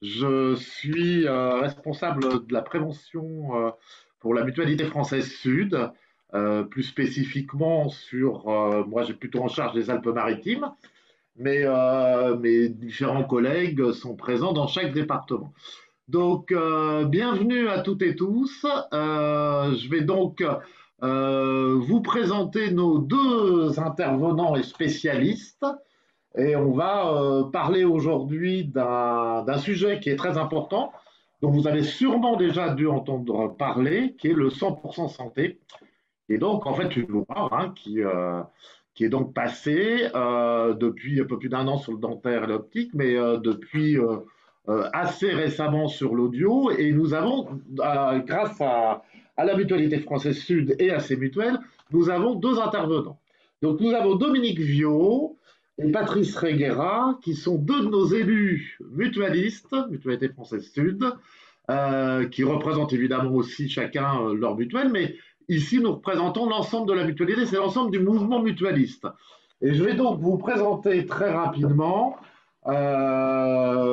Je suis responsable de la prévention pour la Mutualité française Sud, plus spécifiquement moi j'ai plutôt en charge les Alpes-Maritimes, mais mes différents collègues sont présents dans chaque département. Donc, bienvenue à toutes et tous. Je vais donc vous présenter nos deux intervenants et spécialistes. Et on va parler aujourd'hui d'un sujet qui est très important, dont vous avez sûrement déjà dû entendre parler, qui est le 100% santé. Et donc, en fait, une loi qui est donc passée depuis un peu plus d'1 an sur le dentaire et l'optique, mais depuis assez récemment sur l'audio. Et nous avons, grâce à la Mutualité française Sud et à ses mutuelles, nous avons deux intervenants. Donc, nous avons Dominique Viau et Patrice Reguera, qui sont deux de nos élus mutualistes, Mutualité française Sud, qui représentent évidemment aussi chacun leur mutuelle, mais ici nous représentons l'ensemble de la mutualité, c'est l'ensemble du mouvement mutualiste. Et je vais donc vous présenter très rapidement la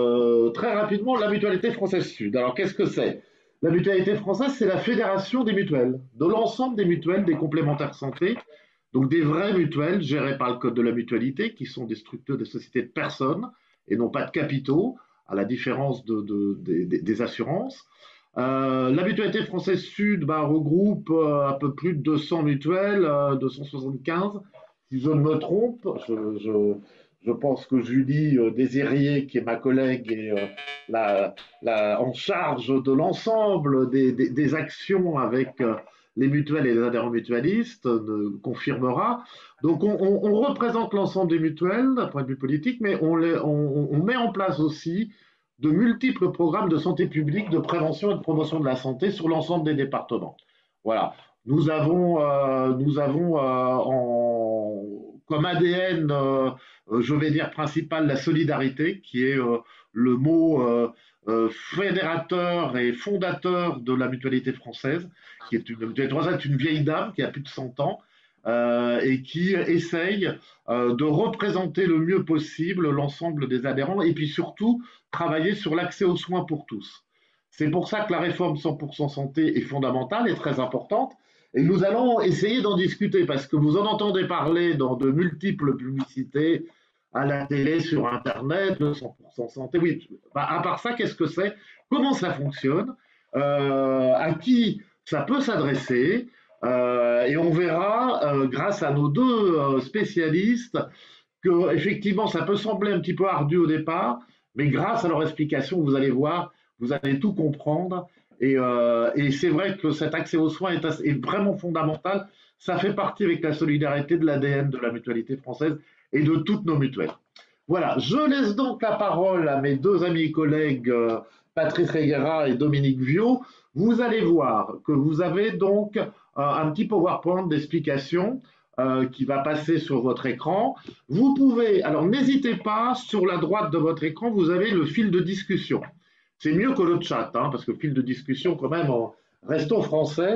Mutualité française Sud. Alors qu'est-ce que c'est? La Mutualité française, c'est la fédération des mutuelles, de l'ensemble des mutuelles, des complémentaires santé, donc des vraies mutuelles gérées par le Code de la mutualité, qui sont des structures, des sociétés de personnes et non pas de capitaux, à la différence des assurances. La mutualité française Sud regroupe un peu plus de 200 mutuelles, 275, si je ne me trompe. Je pense que Julie Désirier, qui est ma collègue, est en charge de l'ensemble des actions avec les mutuelles et les adhérents mutualistes, confirmera. Donc on représente l'ensemble des mutuelles d'un point de vue politique, mais on met en place aussi de multiples programmes de santé publique, de prévention et de promotion de la santé sur l'ensemble des départements. Voilà. Nous avons comme ADN, je vais dire principal, la solidarité, qui est le mot fédérateur et fondateur de la mutualité française, qui est une vieille dame qui a plus de 100 ans, et qui essaye de représenter le mieux possible l'ensemble des adhérents et puis surtout travailler sur l'accès aux soins pour tous. C'est pour ça que la réforme 100% santé est fondamentale et très importante. Et nous allons essayer d'en discuter parce que vous en entendez parler dans de multiples publicités, à la télé, sur Internet, le 100% santé. Oui, à part ça, qu'est-ce que c'est? Comment ça fonctionne? À qui ça peut s'adresser? Et on verra, grâce à nos deux spécialistes, que effectivement, ça peut sembler un petit peu ardu au départ, mais grâce à leur explication, vous allez voir, vous allez tout comprendre. Et c'est vrai que cet accès aux soins est vraiment fondamental. Ça fait partie avec la solidarité de l'ADN de la mutualité française et de toutes nos mutuelles. Voilà, je laisse donc la parole à mes deux amis et collègues, Patrice Reguera et Dominique Viau. Vous allez voir que vous avez donc un petit PowerPoint d'explication qui va passer sur votre écran. Vous pouvez, alors n'hésitez pas, sur la droite de votre écran, vous avez le fil de discussion. C'est mieux que le chat, hein, parce que fil de discussion, quand même, restons français,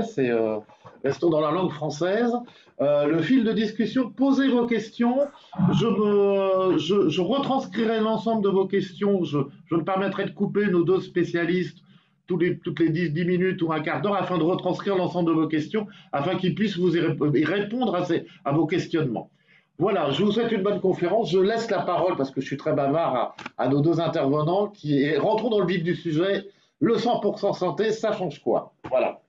restons dans la langue française. Le fil de discussion, posez vos questions. Je retranscrirai l'ensemble de vos questions. Je me permettrai de couper nos deux spécialistes toutes les 10 minutes ou un quart d'heure afin de retranscrire l'ensemble de vos questions, afin qu'ils puissent vous y répondre à vos questionnements. Voilà, je vous souhaite une bonne conférence. Je laisse la parole, parce que je suis très bavard, à nos deux intervenants et rentrons dans le vif du sujet. Le 100% santé, ça change quoi? Voilà.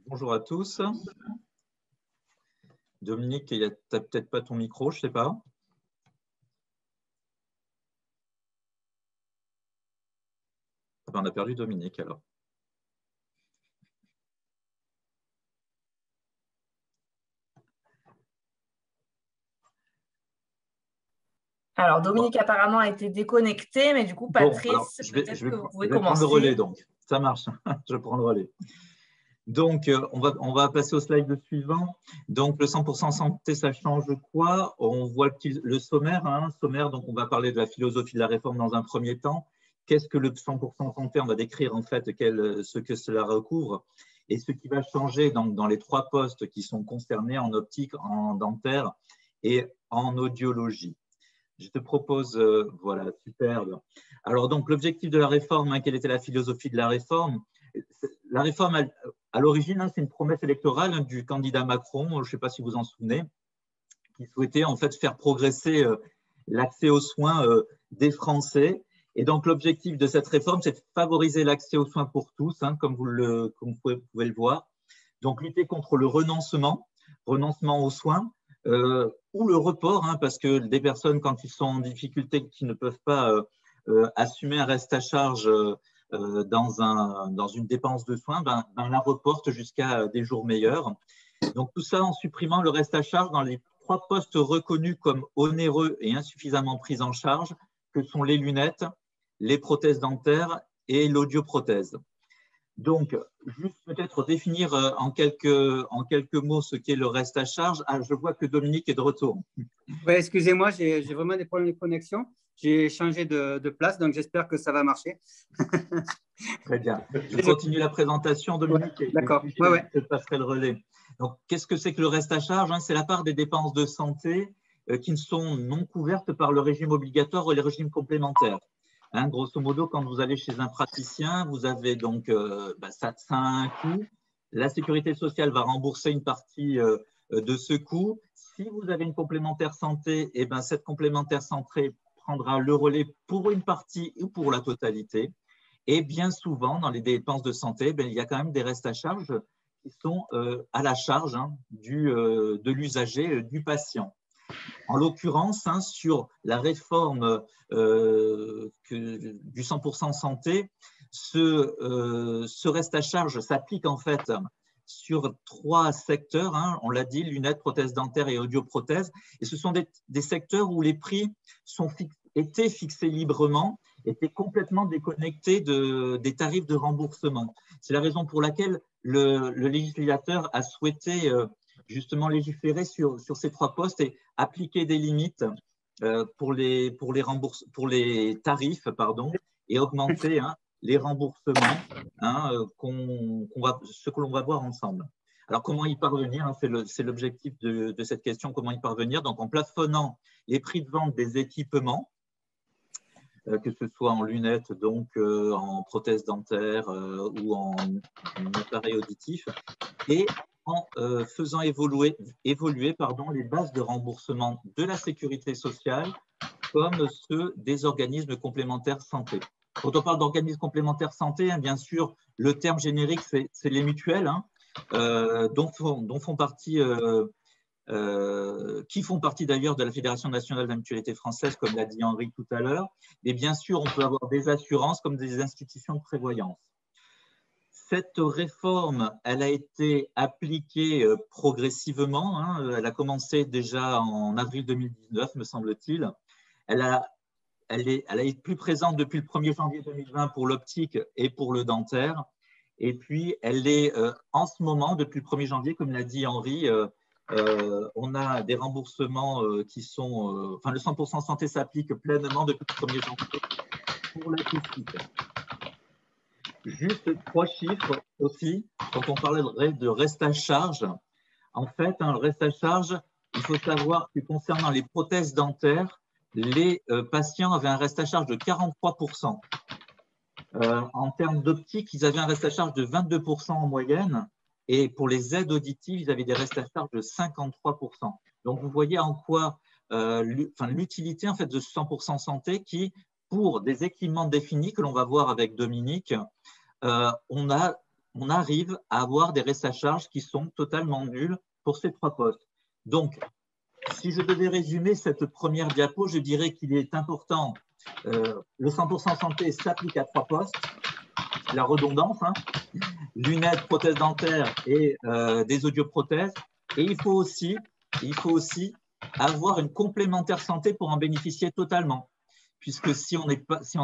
Bonjour à tous. Dominique, tu n'as peut-être pas ton micro, je ne sais pas. On a perdu Dominique alors. Alors, Dominique apparemment a été déconnecté, mais du coup, Patrice, peut-être que vous pouvez commencer. Je vais prendre le relais, donc. Ça marche, je prends le relais. Donc, on va passer au slide suivant. Donc, le 100% santé, ça change quoi? On voit le sommaire. Sommaire, donc on va parler de la philosophie de la réforme dans un premier temps. Qu'est-ce que le 100% santé? On va décrire en fait ce que cela recouvre et ce qui va changer dans les 3 postes qui sont concernés en optique, en dentaire et en audiologie. Je te propose, voilà, superbe. Alors, donc, l'objectif de la réforme, quelle était la philosophie de la réforme? La réforme, à l'origine, c'est une promesse électorale du candidat Macron, je ne sais pas si vous vous en souvenez, qui souhaitait en fait faire progresser l'accès aux soins des Français. Et donc, l'objectif de cette réforme, c'est de favoriser l'accès aux soins pour tous, comme vous pouvez le voir. Donc, lutter contre le renoncement aux soins ou le report, parce que des personnes, quand ils sont en difficulté, qui ne peuvent pas assumer un reste à charge dans une dépense de soins, la reportent jusqu'à des jours meilleurs. Donc, tout ça en supprimant le reste à charge dans les 3 postes reconnus comme onéreux et insuffisamment pris en charge, que sont les lunettes, les prothèses dentaires et l'audioprothèse. Donc, juste peut-être définir en quelques mots ce qu'est le reste à charge. Ah, je vois que Dominique est de retour. Ouais, excusez-moi, j'ai vraiment des problèmes de connexion. J'ai changé de place, donc j'espère que ça va marcher. Très bien. Je continue la présentation, Dominique. Ouais, d'accord. Je te passerai le relais. Donc, qu'est-ce que c'est que le reste à charge? C'est la part des dépenses de santé qui ne sont non couvertes par le régime obligatoire ou les régimes complémentaires. Grosso modo, quand vous allez chez un praticien, vous avez donc, ça a un coût. La sécurité sociale va rembourser une partie de ce coût. Si vous avez une complémentaire santé, cette complémentaire santé prendra le relais pour une partie ou pour la totalité. Et bien souvent, dans les dépenses de santé, il y a quand même des restes à charge qui sont à la charge de l'usager, du patient. En l'occurrence, sur la réforme du 100% santé, ce reste à charge s'applique en fait sur 3 secteurs, on l'a dit, lunettes, prothèses dentaires et audioprothèses. Et ce sont des secteurs où les prix étaient fixés librement, étaient complètement déconnectés des tarifs de remboursement. C'est la raison pour laquelle le législateur a souhaité justement légiférer sur ces 3 postes et appliquer des limites pour les tarifs, et augmenter les remboursements, ce que l'on va voir ensemble. Alors, comment y parvenir? C'est l'objectif de cette question, comment y parvenir? Donc, en plafonnant les prix de vente des équipements, que ce soit en lunettes, donc en prothèses dentaires ou en appareil auditif, et en faisant évoluer les bases de remboursement de la sécurité sociale comme ceux des organismes complémentaires santé. Quand on parle d'organismes complémentaires santé, bien sûr, le terme générique, c'est les mutuelles, dont font partie, qui font partie d'ailleurs de la Fédération nationale de la mutualité française, comme l'a dit Henri tout à l'heure. Et bien sûr, on peut avoir des assurances comme des institutions de prévoyance. Cette réforme, elle a été appliquée progressivement. Elle a commencé déjà en avril 2019, me semble-t-il. Elle est plus présente depuis le 1er janvier 2020 pour l'optique et pour le dentaire. Et puis, elle est en ce moment, depuis le 1er janvier, comme l'a dit Henri, on a des remboursements qui sont… le 100% santé s'applique pleinement depuis le 1er janvier pour l'acoustique. Juste 3 chiffres aussi, quand on parlait de reste à charge. En fait, le reste à charge, il faut savoir que concernant les prothèses dentaires, les patients avaient un reste à charge de 43%. En termes d'optique, ils avaient un reste à charge de 22% en moyenne. Et pour les aides auditives, ils avaient des restes à charge de 53%. Donc, vous voyez en quoi l'utilité en fait, de 100% santé qui, pour des équipements définis que l'on va voir avec Dominique, on arrive à avoir des restes à charge qui sont totalement nuls pour ces 3 postes. Donc, si je devais résumer cette première diapo, je dirais qu'il est important, le 100% santé s'applique à 3 postes, la redondance, lunettes, prothèses dentaires et des audioprothèses. Et il faut aussi avoir une complémentaire santé pour en bénéficier totalement. Puisque si on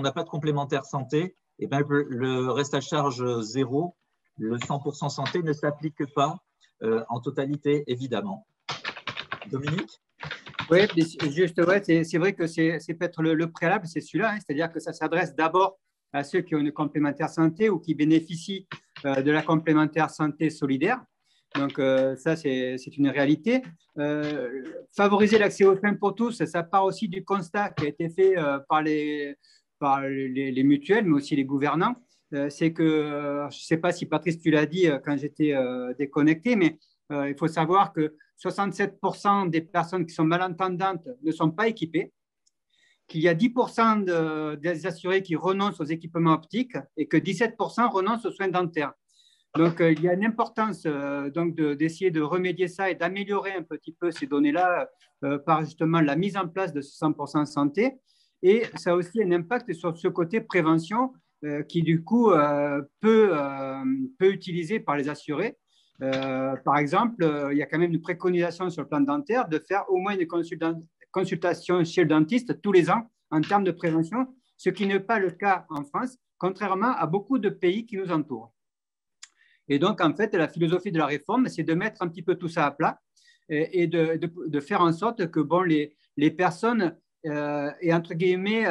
n'a pas de complémentaire santé, le reste à charge 0, le 100% santé ne s'applique pas en totalité, évidemment. Dominique? Oui, juste, c'est vrai que c'est peut-être le préalable, c'est celui-là, c'est-à-dire que ça s'adresse d'abord à ceux qui ont une complémentaire santé ou qui bénéficient de la complémentaire santé solidaire. Donc, ça, c'est une réalité. Favoriser l'accès aux soins pour tous, ça part aussi du constat qui a été fait par les mutuelles, mais aussi les gouvernants. C'est que, je ne sais pas si Patrice, tu l'as dit quand j'étais déconnecté, mais il faut savoir que 67% des personnes qui sont malentendantes ne sont pas équipées, qu'il y a 10% des assurés qui renoncent aux équipements optiques et que 17% renoncent aux soins dentaires. Donc, il y a une importance d'essayer de remédier ça et d'améliorer un petit peu ces données-là par justement la mise en place de ce 100% santé. Et ça a aussi un impact sur ce côté prévention qui, du coup, peut utiliser par les assurés. Par exemple, il y a quand même une préconisation sur le plan dentaire de faire au moins une consultation chez le dentiste tous les ans en termes de prévention, ce qui n'est pas le cas en France, contrairement à beaucoup de pays qui nous entourent. Et donc, en fait, la philosophie de la réforme, c'est de mettre un petit peu tout ça à plat et de faire en sorte que les personnes aient, entre guillemets,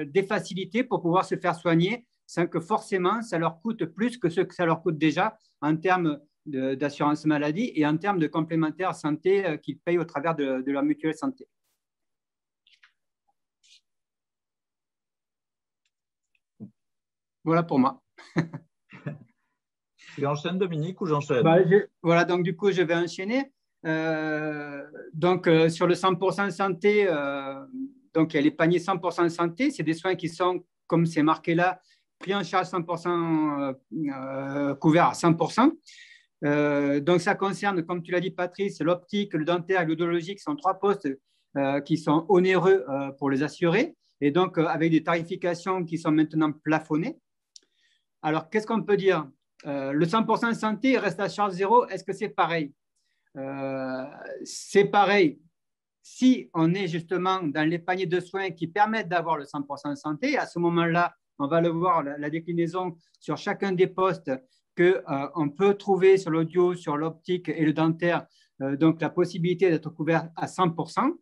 des facilités pour pouvoir se faire soigner sans que forcément ça leur coûte plus que ce que ça leur coûte déjà en termes d'assurance maladie et en termes de complémentaire santé qu'ils payent au travers de leur mutuelle santé. Voilà pour moi. Tu enchaînes, Dominique, ou j'enchaîne? Voilà, donc du coup, je vais enchaîner. Sur le 100% santé, donc il y a les paniers 100% santé, c'est des soins qui sont, comme c'est marqué là, pris en charge 100%, couverts à 100%. Donc ça concerne, comme tu l'as dit Patrice, l'optique, le dentaire et l'audiologique, sont trois postes qui sont onéreux pour les assurés et donc avec des tarifications qui sont maintenant plafonnées. Alors, qu'est-ce qu'on peut dire? Le 100% santé reste à charge zéro. Est-ce que c'est pareil? C'est pareil si on est justement dans les paniers de soins qui permettent d'avoir le 100% santé. À ce moment-là, on va le voir, la déclinaison sur chacun des postes qu'on peut trouver sur l'audio, sur l'optique et le dentaire, donc la possibilité d'être couvert à 100%.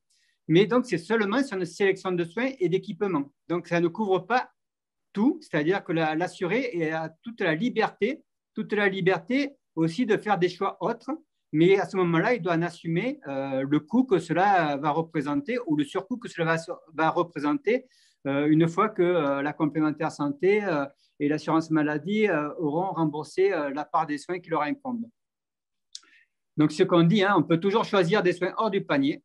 Mais donc, c'est seulement sur une sélection de soins et d'équipements. Donc, ça ne couvre pas tout, c'est-à-dire que l'assuré a toute la liberté aussi de faire des choix autres, mais à ce moment-là, il doit en assumer le coût que cela va représenter ou le surcoût que cela va représenter une fois que la complémentaire santé et l'assurance maladie auront remboursé la part des soins qui leur incombent. Donc, ce qu'on dit, on peut toujours choisir des soins hors du panier,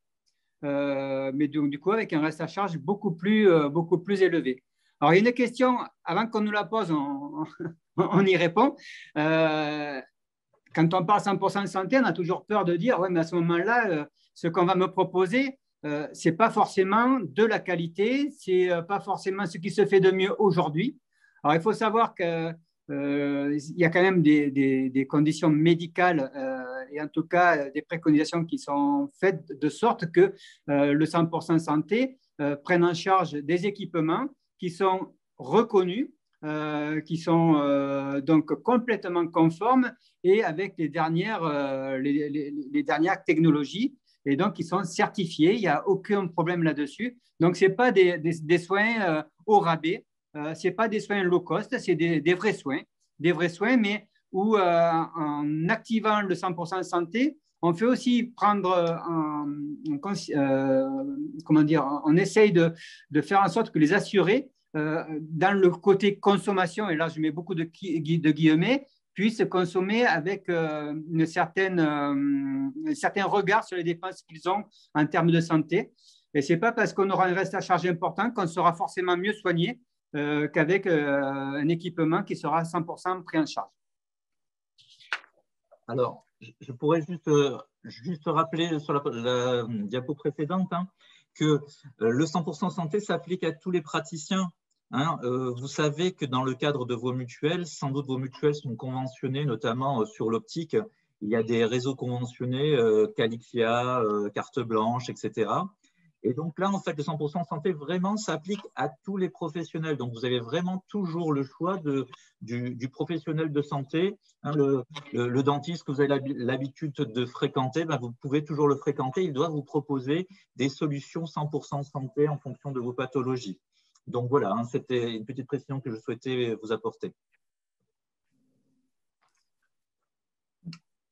mais donc, du coup, avec un reste à charge beaucoup plus élevé. Alors, il y a une question, avant qu'on nous la pose, on y répond. Quand on parle 100% santé, on a toujours peur de dire, ouais, mais à ce moment-là, ce qu'on va me proposer, ce n'est pas forcément de la qualité, ce n'est pas forcément ce qui se fait de mieux aujourd'hui. Alors, il faut savoir qu'il y a quand même des conditions médicales et en tout cas des préconisations qui sont faites de sorte que le 100% santé prenne en charge des équipements qui sont reconnus, qui sont donc complètement conformes et avec les dernières technologies et donc qui sont certifiés. Il n'y a aucun problème là-dessus. Donc, ce n'est pas des soins au rabais, ce n'est pas des soins low cost, c'est des vrais soins, mais où en activant le 100% santé, on fait aussi prendre, on essaye de faire en sorte que les assurés, dans le côté consommation, et là je mets beaucoup de guillemets, puissent consommer avec un certain regard sur les dépenses qu'ils ont en termes de santé. Et ce n'est pas parce qu'on aura un reste à charge important qu'on sera forcément mieux soigné qu'avec un équipement qui sera 100% pris en charge. Alors, je pourrais juste rappeler sur la diapo précédente que le 100% santé s'applique à tous les praticiens. Vous savez que dans le cadre de vos mutuelles, sans doute vos mutuelles sont conventionnées, notamment sur l'optique. Il y a des réseaux conventionnés, Calixia, Carte Blanche, etc. Et donc là, en fait, le 100% santé, vraiment, s'applique à tous les professionnels. Donc, vous avez vraiment toujours le choix du professionnel de santé. Le dentiste que vous avez l'habitude de fréquenter, vous pouvez toujours le fréquenter. Il doit vous proposer des solutions 100% santé en fonction de vos pathologies. Donc, voilà, c'était une petite précision que je souhaitais vous apporter.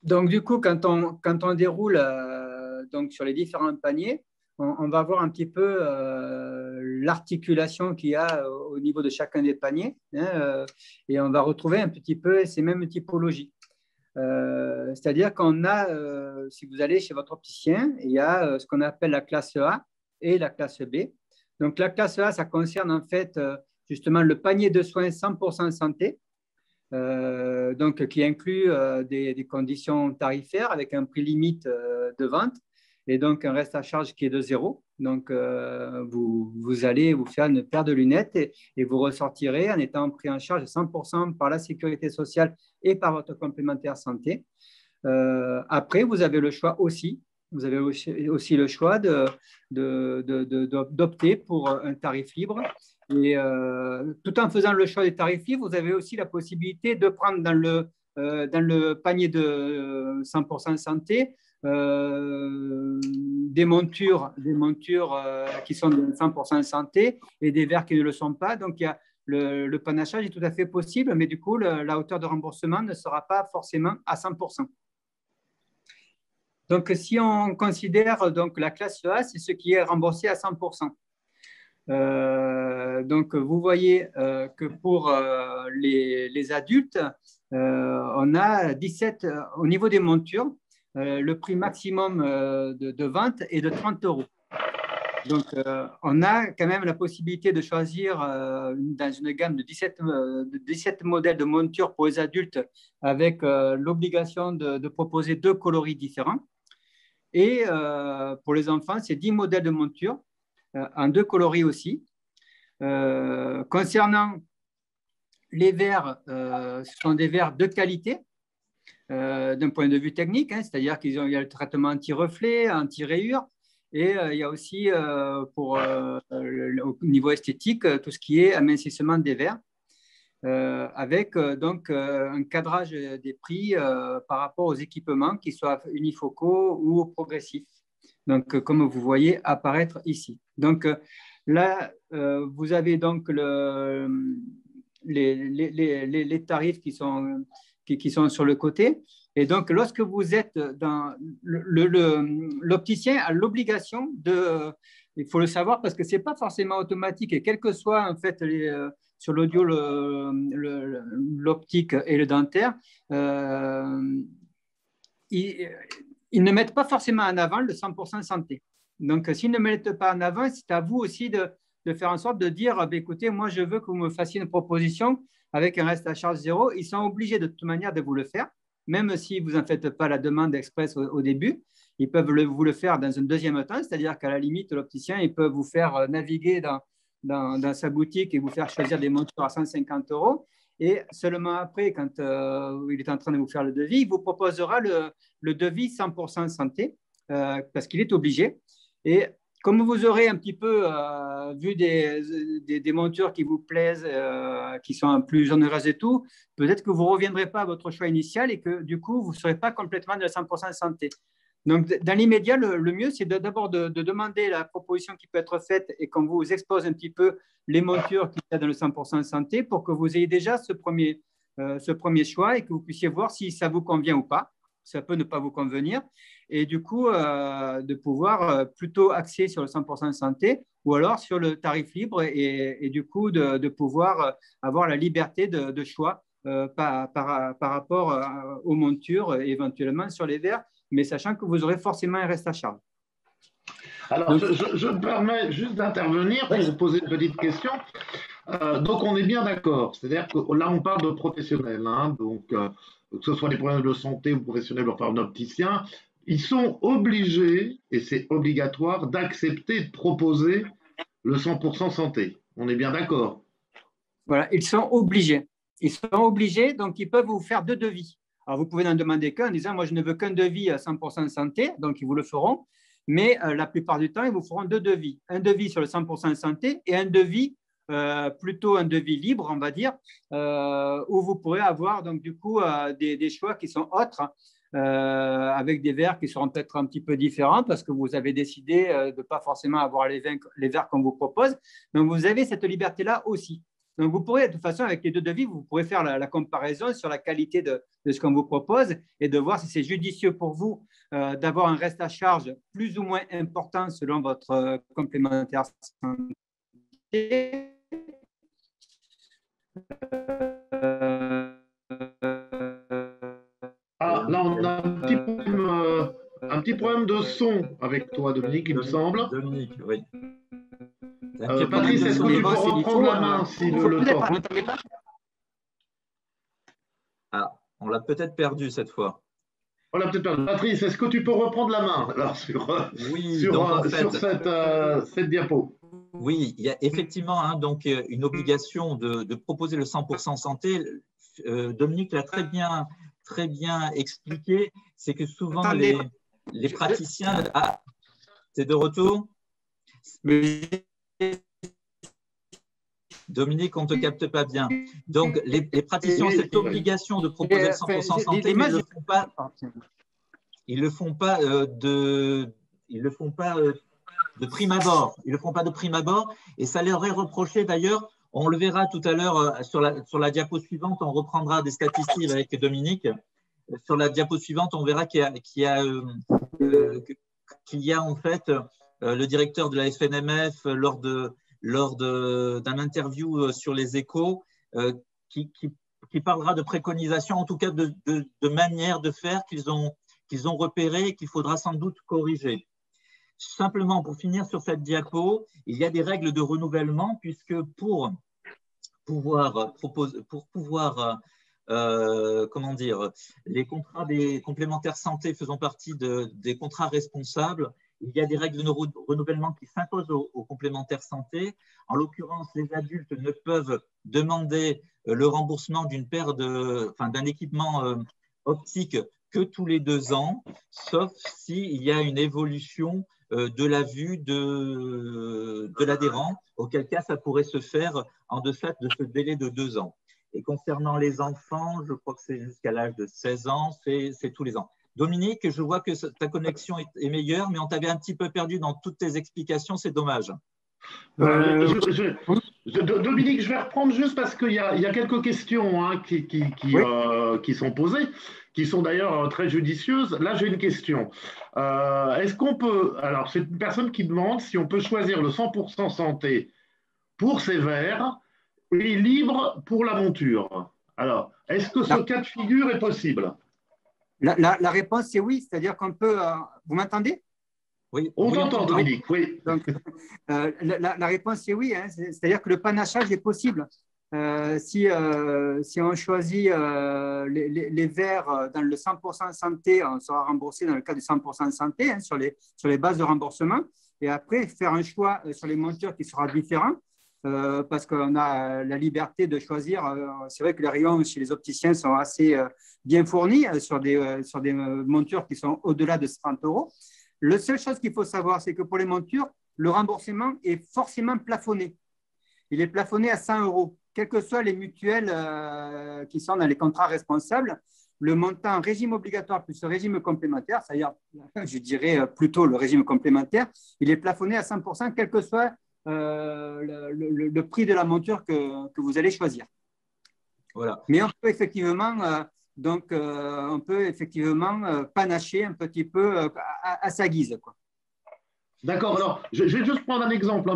Donc, du coup, quand on déroule donc sur les différents paniers, on va voir un petit peu l'articulation qu'il y a au niveau de chacun des paniers, hein, et on va retrouver un petit peu ces mêmes typologies. C'est-à-dire qu'on a, si vous allez chez votre opticien, il y a ce qu'on appelle la classe A et la classe B. Donc, la classe A, ça concerne en fait justement le panier de soins 100% santé, donc, qui inclut des conditions tarifaires avec un prix limite de vente et donc un reste à charge qui est de 0. Donc, vous allez vous faire une paire de lunettes et vous ressortirez en étant pris en charge 100% par la sécurité sociale et par votre complémentaire santé. Après, vous avez le choix aussi. Vous avez aussi le choix d'opter pour un tarif libre. Et tout en faisant le choix des tarifs libres, vous avez aussi la possibilité de prendre dans le panier de 100% santé des montures qui sont de 100% santé et des verres qui ne le sont pas. Donc, le panachage est tout à fait possible, mais du coup, la hauteur de remboursement ne sera pas forcément à 100%. Donc, si on considère donc, la classe A, c'est ce qui est remboursé à 100%. Donc, vous voyez que pour les adultes, on a 17, au niveau des montures, le prix maximum de vente est de 30 €. Donc, on a quand même la possibilité de choisir dans une gamme de 17 modèles de montures pour les adultes avec l'obligation de proposer 2 coloris différents. Et pour les enfants, c'est 10 modèles de montures en 2 coloris aussi. Concernant les verres, ce sont des verres de qualité d'un point de vue technique, hein, c'est-à-dire qu'il y a le traitement anti-reflet, anti-rayures, et il y a aussi au niveau esthétique tout ce qui est amincissement des verres, avec donc un cadrage des prix par rapport aux équipements, qu'ils soient unifocaux ou progressifs. Donc, comme vous voyez apparaître ici. Donc, là, vous avez donc les tarifs qui sont sur le côté. Et donc, lorsque vous êtes dans l'opticien a l'obligation de, il faut le savoir parce que ce n'est pas forcément automatique et quel que soit en fait sur l'audio, l'optique et le dentaire, ils ne mettent pas forcément en avant le 100% santé. Donc, s'ils ne mettent pas en avant, c'est à vous aussi de faire en sorte de dire, écoutez, moi, je veux que vous me fassiez une proposition avec un reste à charge 0. Ils sont obligés de toute manière de vous le faire, même si vous n'en faites pas la demande express au début. Ils peuvent vous le faire dans un deuxième temps, c'est-à-dire qu'à la limite, l'opticien, il peut vous faire naviguer dans sa boutique et vous faire choisir des montures à 150 €. Et seulement après, quand il est en train de vous faire le devis, il vous proposera le devis 100% santé parce qu'il est obligé. Et comme vous aurez un petit peu vu des montures qui vous plaisent, qui sont plus onéreuses et tout, peut-être que vous ne reviendrez pas à votre choix initial et que du coup, vous ne serez pas complètement de la 100% santé. Donc, dans l'immédiat, le mieux, c'est d'abord de demander la proposition qui peut être faite et qu'on vous expose un petit peu les montures qui sont dans le 100% santé pour que vous ayez déjà ce premier choix et que vous puissiez voir si ça vous convient ou pas. Ça peut ne pas vous convenir. Et du coup, de pouvoir plutôt axer sur le 100% santé ou alors sur le tarif libre et du coup, de pouvoir avoir la liberté de choix par rapport aux montures et éventuellement sur les verres, mais sachant que vous aurez forcément un reste à charge. Alors, je me permets juste d'intervenir pour vous poser une petite question. Donc, on est bien d'accord. C'est-à-dire que là, on parle de professionnels. Hein, donc, que ce soit des problèmes de santé ou professionnels, enfin, un opticien, ils sont obligés, et c'est obligatoire, d'accepter de proposer le 100% santé. On est bien d'accord. Voilà, ils sont obligés. Ils sont obligés, donc ils peuvent vous faire 2 devis. Alors, vous pouvez n'en demander qu'un en disant, moi, je ne veux qu'un devis à 100% santé, donc ils vous le feront. Mais la plupart du temps, ils vous feront 2 devis. Un devis sur le 100% santé et un devis, plutôt un devis libre, on va dire, où vous pourrez avoir donc du coup des choix qui sont autres, avec des verres qui seront peut-être un petit peu différents parce que vous avez décidé de ne pas forcément avoir les verres qu'on vous propose. Donc, vous avez cette liberté-là aussi. Donc, vous pourrez, de toute façon, avec les deux devis, vous pourrez faire la comparaison sur la qualité de ce qu'on vous propose et de voir si c'est judicieux pour vous d'avoir un reste à charge plus ou moins important selon votre complémentaire santé. Là, on a un petit problème de son avec toi, Dominique, il me semble. Dominique, oui. Patrice, est-ce que tu peux reprendre la main si le temps? Ah, on l'a peut-être perdu cette fois. On l'a peut-être perdu. Patrice, est-ce que tu peux reprendre la main alors, sur cette diapo? Oui, il y a effectivement donc, une obligation de proposer le 100% santé. Dominique l'a très bien expliqué. C'est que souvent, les praticiens… Ah, c'est de retour? Dominique, on ne te capte pas bien. Donc, les praticiens ont cette obligation de proposer le 100% santé, mais ils ne le font pas de prime abord. Ils ne le font pas de prime abord et ça leur est reproché d'ailleurs. On le verra tout à l'heure sur la diapo suivante. On reprendra des statistiques avec Dominique. Sur la diapo suivante, on verra qu'il y a en fait le directeur de la FNMF lors d'un interview sur les Échos qui parlera de préconisations, en tout cas de manière de faire qu'ils ont repéré et qu'il faudra sans doute corriger. Simplement, pour finir sur cette diapo, il y a des règles de renouvellement puisque pour pouvoir comment dire, les contrats des complémentaires santé faisant partie des contrats responsables, il y a des règles de renouvellement qui s'imposent aux complémentaires santé. En l'occurrence, les adultes ne peuvent demander le remboursement d'un équipement optique que tous les 2 ans, sauf s'il y a une évolution de la vue de l'adhérent, auquel cas ça pourrait se faire en deçà de ce délai de 2 ans. Et concernant les enfants, je crois que c'est jusqu'à l'âge de 16 ans, c'est tous les ans. Dominique, je vois que ta connexion est meilleure, mais on t'avait un petit peu perdu dans toutes tes explications, c'est dommage. Dominique, je vais reprendre juste parce qu'il y a quelques questions qui sont posées, qui sont d'ailleurs très judicieuses. Là, j'ai une question. Est-ce qu'on peut… Alors, c'est une personne qui demande si on peut choisir le 100% santé pour ses verres et libre pour la monture. Alors, est-ce que ce cas de figure est possible? La réponse, c'est oui. C'est-à-dire qu'on peut… Vous m'entendez? Oui, on t'entend, Dominique, oui. Donc, la réponse, c'est oui. Hein. C'est-à-dire que le panachage est possible. Si on choisit les verres dans le 100% santé, on sera remboursé dans le cas du 100% santé sur les bases de remboursement. Et après, faire un choix sur les montures qui sera différent parce qu'on a la liberté de choisir. C'est vrai que les rayons chez les opticiens sont assez bien fournis sur des montures qui sont au-delà de 30 €. La seule chose qu'il faut savoir, c'est que pour les montures, le remboursement est forcément plafonné. Il est plafonné à 100 €. Quelles que soient les mutuelles qui sont dans les contrats responsables, le montant régime obligatoire plus le régime complémentaire, c'est-à-dire, je dirais plutôt le régime complémentaire, il est plafonné à 100%, quel que soit le prix de la monture que vous allez choisir. Voilà. Mais on peut effectivement… on peut effectivement panacher un petit peu à sa guise, quoi. D'accord. Alors, je vais juste prendre un exemple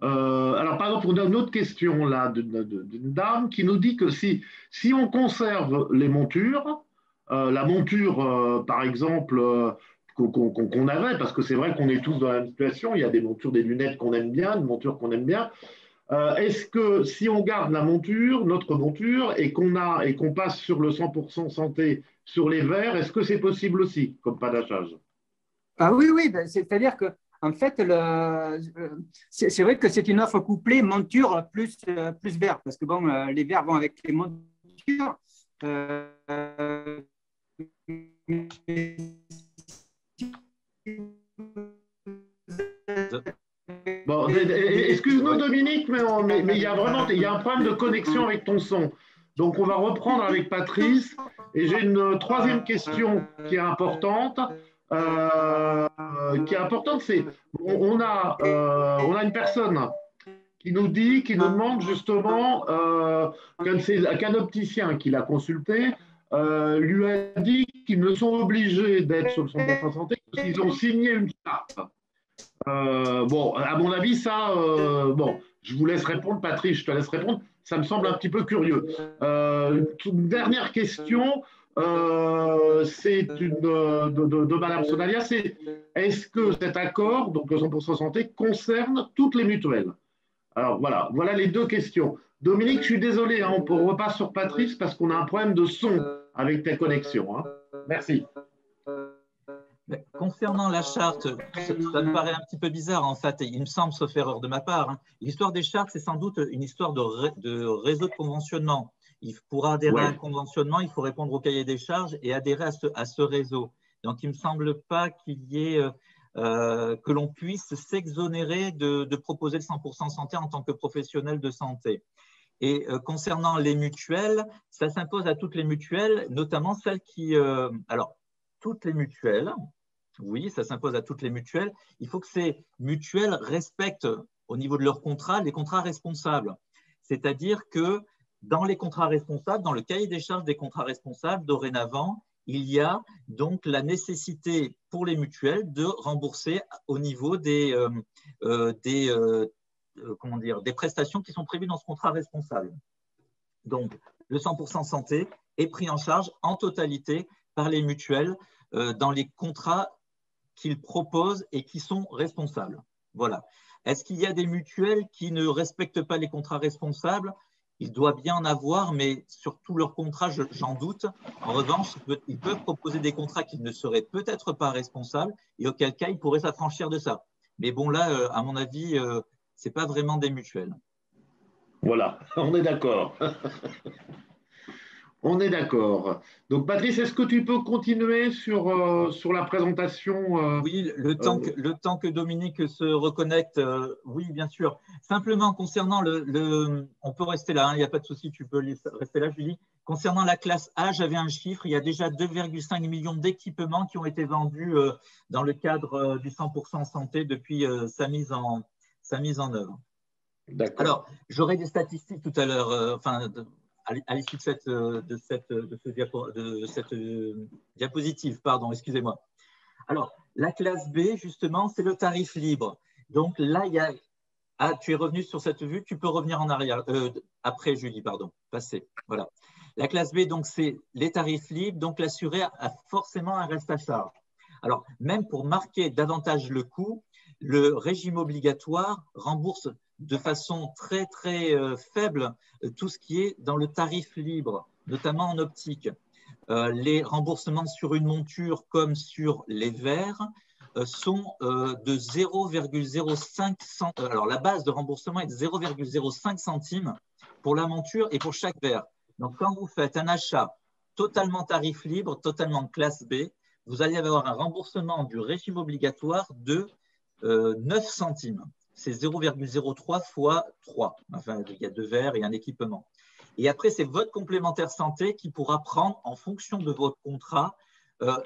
alors, par exemple, pour une autre question là d'une dame qui nous dit que si on conserve les montures, la monture, par exemple, qu'on avait, parce que c'est vrai qu'on est tous dans la même situation, il y a des montures, des lunettes qu'on aime bien, une monture qu'on aime bien. Est-ce que si on garde notre monture, et qu'on passe sur le 100% santé sur les verres, est-ce que c'est possible aussi comme panachage? Ah oui, c'est-à-dire que en fait, c'est vrai que c'est une offre couplée monture plus verre, parce que bon, les verres vont avec les montures. Bon, excuse-nous Dominique, mais il y a un problème de connexion avec ton son. Donc on va reprendre avec Patrice. Et j'ai une troisième question qui est importante. C'est on a une personne qui nous demande justement qu'un opticien qui l'a consulté lui a dit qu'ils ne sont obligés d'être sur le 100% santé s'ils ont signé une charte. Bon, à mon avis, ça, bon, je vous laisse répondre, Patrice, je te laisse répondre. Ça me semble un petit peu curieux. Une dernière question, c'est de Madame Sonalia, c'est est-ce que cet accord, donc le 100% santé, concerne toutes les mutuelles? Alors voilà les deux questions. Dominique, je suis désolé, hein, on repasse sur Patrice parce qu'on a un problème de son avec ta connexion. Hein. Merci. Concernant la charte, ça me paraît un petit peu bizarre en fait, il me semble, sauf erreur de ma part. Hein. L'histoire des chartes, c'est sans doute une histoire de réseau de conventionnement. Pour adhérer à un conventionnement, il faut répondre au cahier des charges et adhérer à ce réseau. Donc, il ne me semble pas qu'il y ait, que l'on puisse s'exonérer de proposer le 100% santé en tant que professionnel de santé. Et concernant les mutuelles, ça s'impose à toutes les mutuelles, notamment celles qui… alors, toutes les mutuelles, oui, ça s'impose à toutes les mutuelles. Il faut que ces mutuelles respectent, au niveau de leur contrat, les contrats responsables. C'est-à-dire que dans les contrats responsables, dans le cahier des charges des contrats responsables, dorénavant, il y a donc la nécessité pour les mutuelles de rembourser au niveau des prestations qui sont prévues dans ce contrat responsable. Donc, le 100% santé est pris en charge en totalité par les mutuelles dans les contrats qu'ils proposent et qui sont responsables. Voilà. Est-ce qu'il y a des mutuelles qui ne respectent pas les contrats responsables? Il doit bien en avoir, mais sur tous leurs contrats, j'en doute. En revanche, ils peuvent proposer des contrats qui ne seraient peut-être pas responsables et auquel cas, ils pourraient s'affranchir de ça. Mais bon, là, à mon avis, ce n'est pas vraiment des mutuelles. Voilà, on est d'accord. On est d'accord. Donc, Patrice, est-ce que tu peux continuer sur la présentation Oui, le temps que Dominique se reconnecte, oui, bien sûr. Simplement, concernant on peut rester là, il n'y a pas de souci, tu peux rester là, Julie. Concernant la classe A, j'avais un chiffre, il y a déjà 2,5 millions d'équipements qui ont été vendus dans le cadre du 100% santé depuis sa mise en œuvre. D'accord. Alors, j'aurai des statistiques tout à l'heure, à l'issue de cette diapositive, pardon, excusez-moi. Alors, la classe B, justement, c'est le tarif libre. Donc là, il y a… Ah, tu es revenu sur cette vue, tu peux revenir en arrière. Après, Julie, pardon, passez. Voilà. La classe B, donc, c'est les tarifs libres. Donc, l'assuré a forcément un reste à charge. Alors, même pour marquer davantage le coût, le régime obligatoire rembourse de façon très, très faible tout ce qui est dans le tarif libre, notamment en optique. Les remboursements sur une monture comme sur les verres sont de 0,05 centimes. Alors, la base de remboursement est de 0,05 centimes pour la monture et pour chaque verre. Donc, quand vous faites un achat totalement tarif libre, totalement classe B, vous allez avoir un remboursement du régime obligatoire de 9 centimes. C'est 0,03 fois 3. Enfin, il y a 2 verres et un équipement. Et après, c'est votre complémentaire santé qui pourra prendre, en fonction de votre contrat,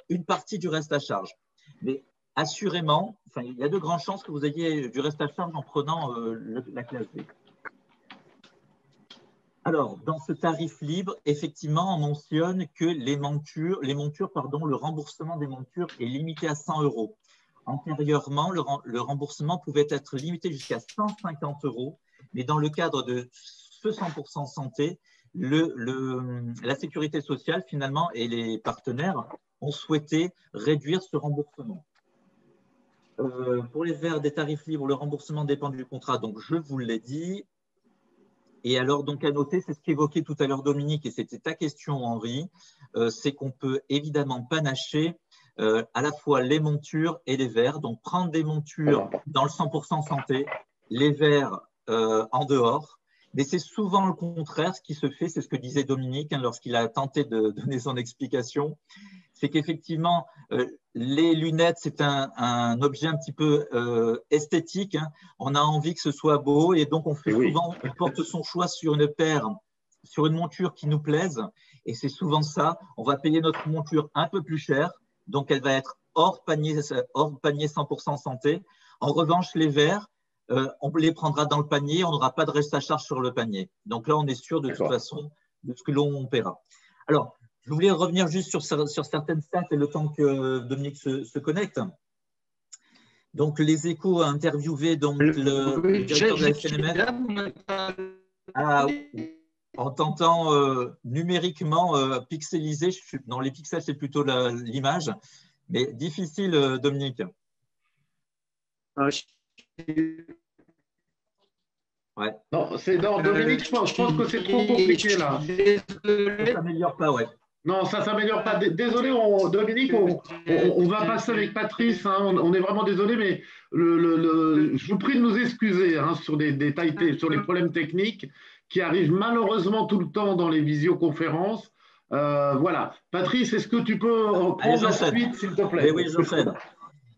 une partie du reste à charge. Mais assurément, il y a de grandes chances que vous ayez du reste à charge en prenant la classe B. Alors, dans ce tarif libre, effectivement, on mentionne que le remboursement des montures est limité à 100 €. Antérieurement, le remboursement pouvait être limité jusqu'à 150 €, mais dans le cadre de ce 100% santé, la sécurité sociale, finalement, et les partenaires ont souhaité réduire ce remboursement. Pour les verres des tarifs libres, le remboursement dépend du contrat, donc je vous l'ai dit. Et alors, donc à noter, c'est ce qu'évoquait tout à l'heure Dominique, et c'était ta question, Henri, c'est qu'on peut évidemment panacher à la fois les montures et les verres. Donc, prendre des montures dans le 100% santé, les verres en dehors. Mais c'est souvent le contraire, ce qui se fait, c'est ce que disait Dominique lorsqu'il a tenté de donner son explication. C'est qu'effectivement, les lunettes, c'est un objet un petit peu esthétique. On a envie que ce soit beau et donc on porte son choix sur une paire, sur une monture qui nous plaise. Et c'est souvent ça. On va payer notre monture un peu plus cher. Donc, elle va être hors panier 100% santé. En revanche, les verres, on les prendra dans le panier, on n'aura pas de reste à charge sur le panier. Donc là, on est sûr de toute façon de ce que l'on paiera. Alors, je voulais revenir juste sur certaines stats et le temps que Dominique se connecte. Donc, les Échos a interviewé donc, le directeur de la FNMF. En tentant numériquement pixeliser, dans les pixels, c'est plutôt l'image, mais difficile, Dominique. Ouais. Non, Dominique, je pense que c'est trop compliqué là. Ça ne s'améliore pas, ouais. Non, ça ne s'améliore pas. Désolé, Dominique, on va passer avec Patrice. Hein, on est vraiment désolé, mais je vous prie de nous excuser hein, sur des détails, sur les problèmes techniques qui arrivent malheureusement tout le temps dans les visioconférences. Voilà. Patrice, est-ce que tu peux reprendre la suite, s'il te plaît? Oui, j'enchaîne.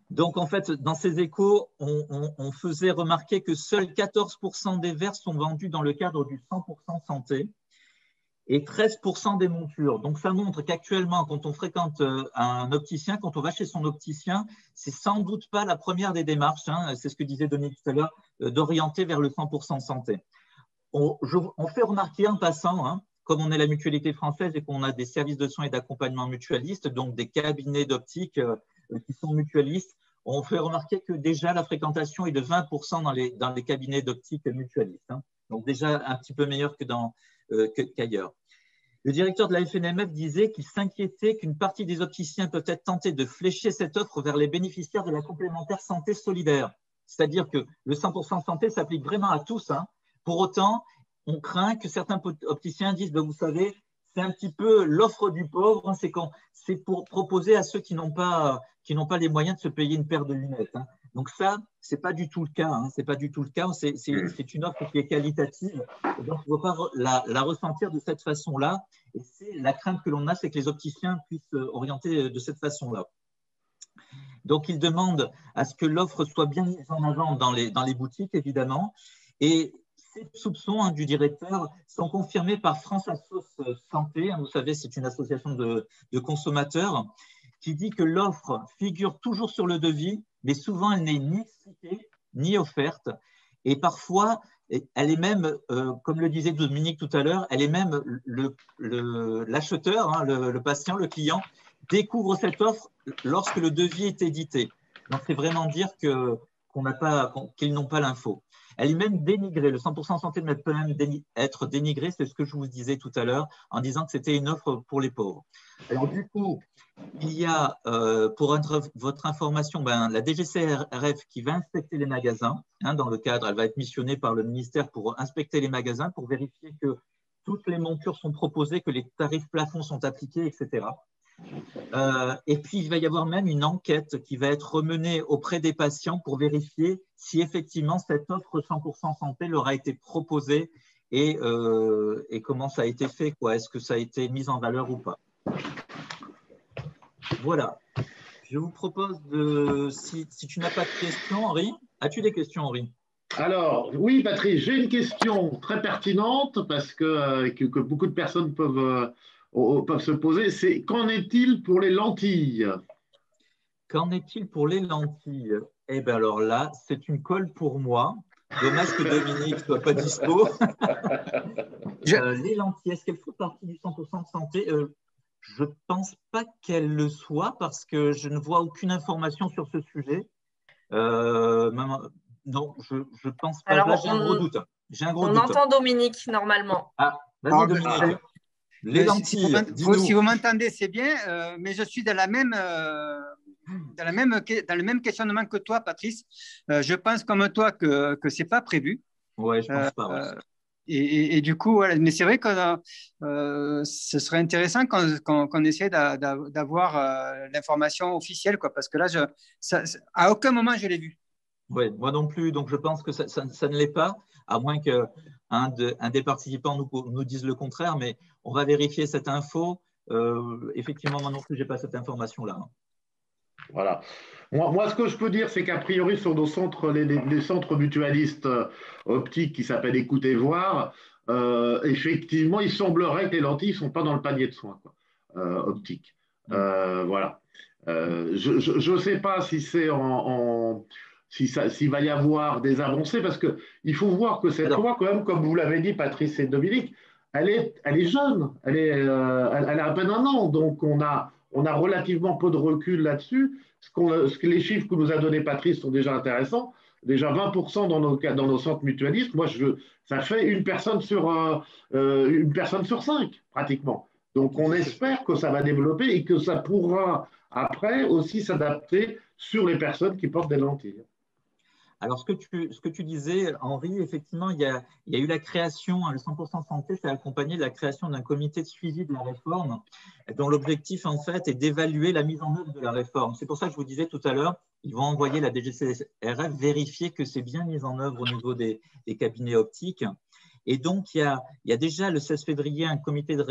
Donc, en fait, dans ces échos, on faisait remarquer que seuls 14% des verres sont vendus dans le cadre du 100% santé et 13% des montures. Donc, ça montre qu'actuellement, quand on fréquente un opticien, quand on va chez son opticien, c'est sans doute pas la première des démarches, hein, c'est ce que disait Dominique tout à l'heure, d'orienter vers le 100% santé. On fait remarquer en passant, hein, comme on est la mutualité française et qu'on a des services de soins et d'accompagnement mutualistes, donc des cabinets d'optique qui sont mutualistes, on fait remarquer que déjà la fréquentation est de 20% dans les cabinets d'optique mutualistes. Hein. Donc déjà un petit peu meilleur qu'ailleurs. Le directeur de la FNMF disait qu'il s'inquiétait qu'une partie des opticiens peut être tentés de flécher cette offre vers les bénéficiaires de la complémentaire santé solidaire. C'est-à-dire que le 100% santé s'applique vraiment à tous. Hein. Pour autant, on craint que certains opticiens disent, ben, vous savez, c'est un petit peu l'offre du pauvre, hein, c'est pour proposer à ceux qui n'ont pas les moyens de se payer une paire de lunettes. Hein. Donc ça, c'est pas du tout le cas. Hein, c'est pas du tout le cas. C'est une offre qui est qualitative. Et donc, on ne va pas la ressentir de cette façon-là. Et c'est la crainte que l'on a, c'est que les opticiens puissent orienter de cette façon-là. Donc, il demande à ce que l'offre soit bien mise en avant dans les boutiques, évidemment. Et ces soupçons du directeur sont confirmés par France Assos Santé. Vous savez, c'est une association de consommateurs qui dit que l'offre figure toujours sur le devis, mais souvent elle n'est ni citée ni offerte. Et parfois, elle est même, comme le disait Dominique tout à l'heure, elle est même l'acheteur, hein, le patient, le client, découvre cette offre lorsque le devis est édité. Donc, c'est vraiment dire qu'ils n'ont pas l'info. Elle est même dénigrée. Le 100% santé peut même être dénigré, c'est ce que je vous disais tout à l'heure, en disant que c'était une offre pour les pauvres. Alors du coup, il y a, pour votre information, la DGCCRF qui va inspecter les magasins. Hein, dans le cadre, elle va être missionnée par le ministère pour inspecter les magasins, pour vérifier que toutes les montures sont proposées, que les tarifs plafonds sont appliqués, etc. Et puis, il va y avoir même une enquête qui va être remenée auprès des patients pour vérifier si effectivement cette offre 100% santé leur a été proposée et comment ça a été fait, quoi. Est-ce que ça a été mis en valeur ou pas. Voilà. Je vous propose si tu n'as pas de questions, Henri, as-tu des questions, Henri? Alors, oui, Patrice, j'ai une question très pertinente parce que beaucoup de personnes peuvent se poser, c'est qu'en est-il pour les lentilles? Qu'en est-il pour les lentilles? Eh bien alors là, c'est une colle pour moi. Dommage que Dominique ne soit pas dispo. Les lentilles, est-ce qu'elles font partie du 100% santé? Je ne pense pas qu'elles le soient parce que je ne vois aucune information sur ce sujet. Non, je ne pense pas. Alors, là, j'ai un gros doute. On entend Dominique normalement. Ah, vas-y Dominique. Les lentilles. Si vous m'entendez, c'est bien, mais je suis dans le même questionnement que toi, Patrice. Je pense comme toi que ce n'est pas prévu. Oui, je pense pas. Ouais. Et du coup, voilà. Mais c'est vrai que ce serait intéressant qu'on essaie d'avoir l'information officielle, quoi, parce que là, à aucun moment, je l'ai vu. Oui, moi non plus. Donc, je pense que ça ne l'est pas, à moins qu'un des participants nous dise le contraire, mais on va vérifier cette info. Effectivement, moi non plus, je n'ai pas cette information-là. Voilà. Moi, ce que je peux dire, c'est qu'a priori, sur nos centres, les centres mutualistes optiques qui s'appellent Écoute et Voir, effectivement, il semblerait que les lentilles ne sont pas dans le panier de soins optiques. Voilà. Je ne sais pas si c'est s'il va y avoir des avancées, parce qu'il faut voir que cette loi, quand même, comme vous l'avez dit, Patrice et Dominique, elle est jeune, elle a à peine un an, donc on a relativement peu de recul là-dessus. Les chiffres que nous a donné Patrice sont déjà intéressants. Déjà 20% dans nos centres mutualistes, ça fait une personne sur 5, pratiquement. Donc on espère que ça va développer et que ça pourra après aussi s'adapter sur les personnes qui portent des lentilles. Alors, ce que tu disais, Henri, effectivement, il y a eu la création, le 100% santé s'est accompagné de la création d'un comité de suivi de la réforme, dont l'objectif, en fait, est d'évaluer la mise en œuvre de la réforme. C'est pour ça que je vous disais tout à l'heure, ils vont envoyer la DGCCRF vérifier que c'est bien mis en œuvre au niveau des cabinets optiques. Et donc, il y a déjà le 16 février un comité de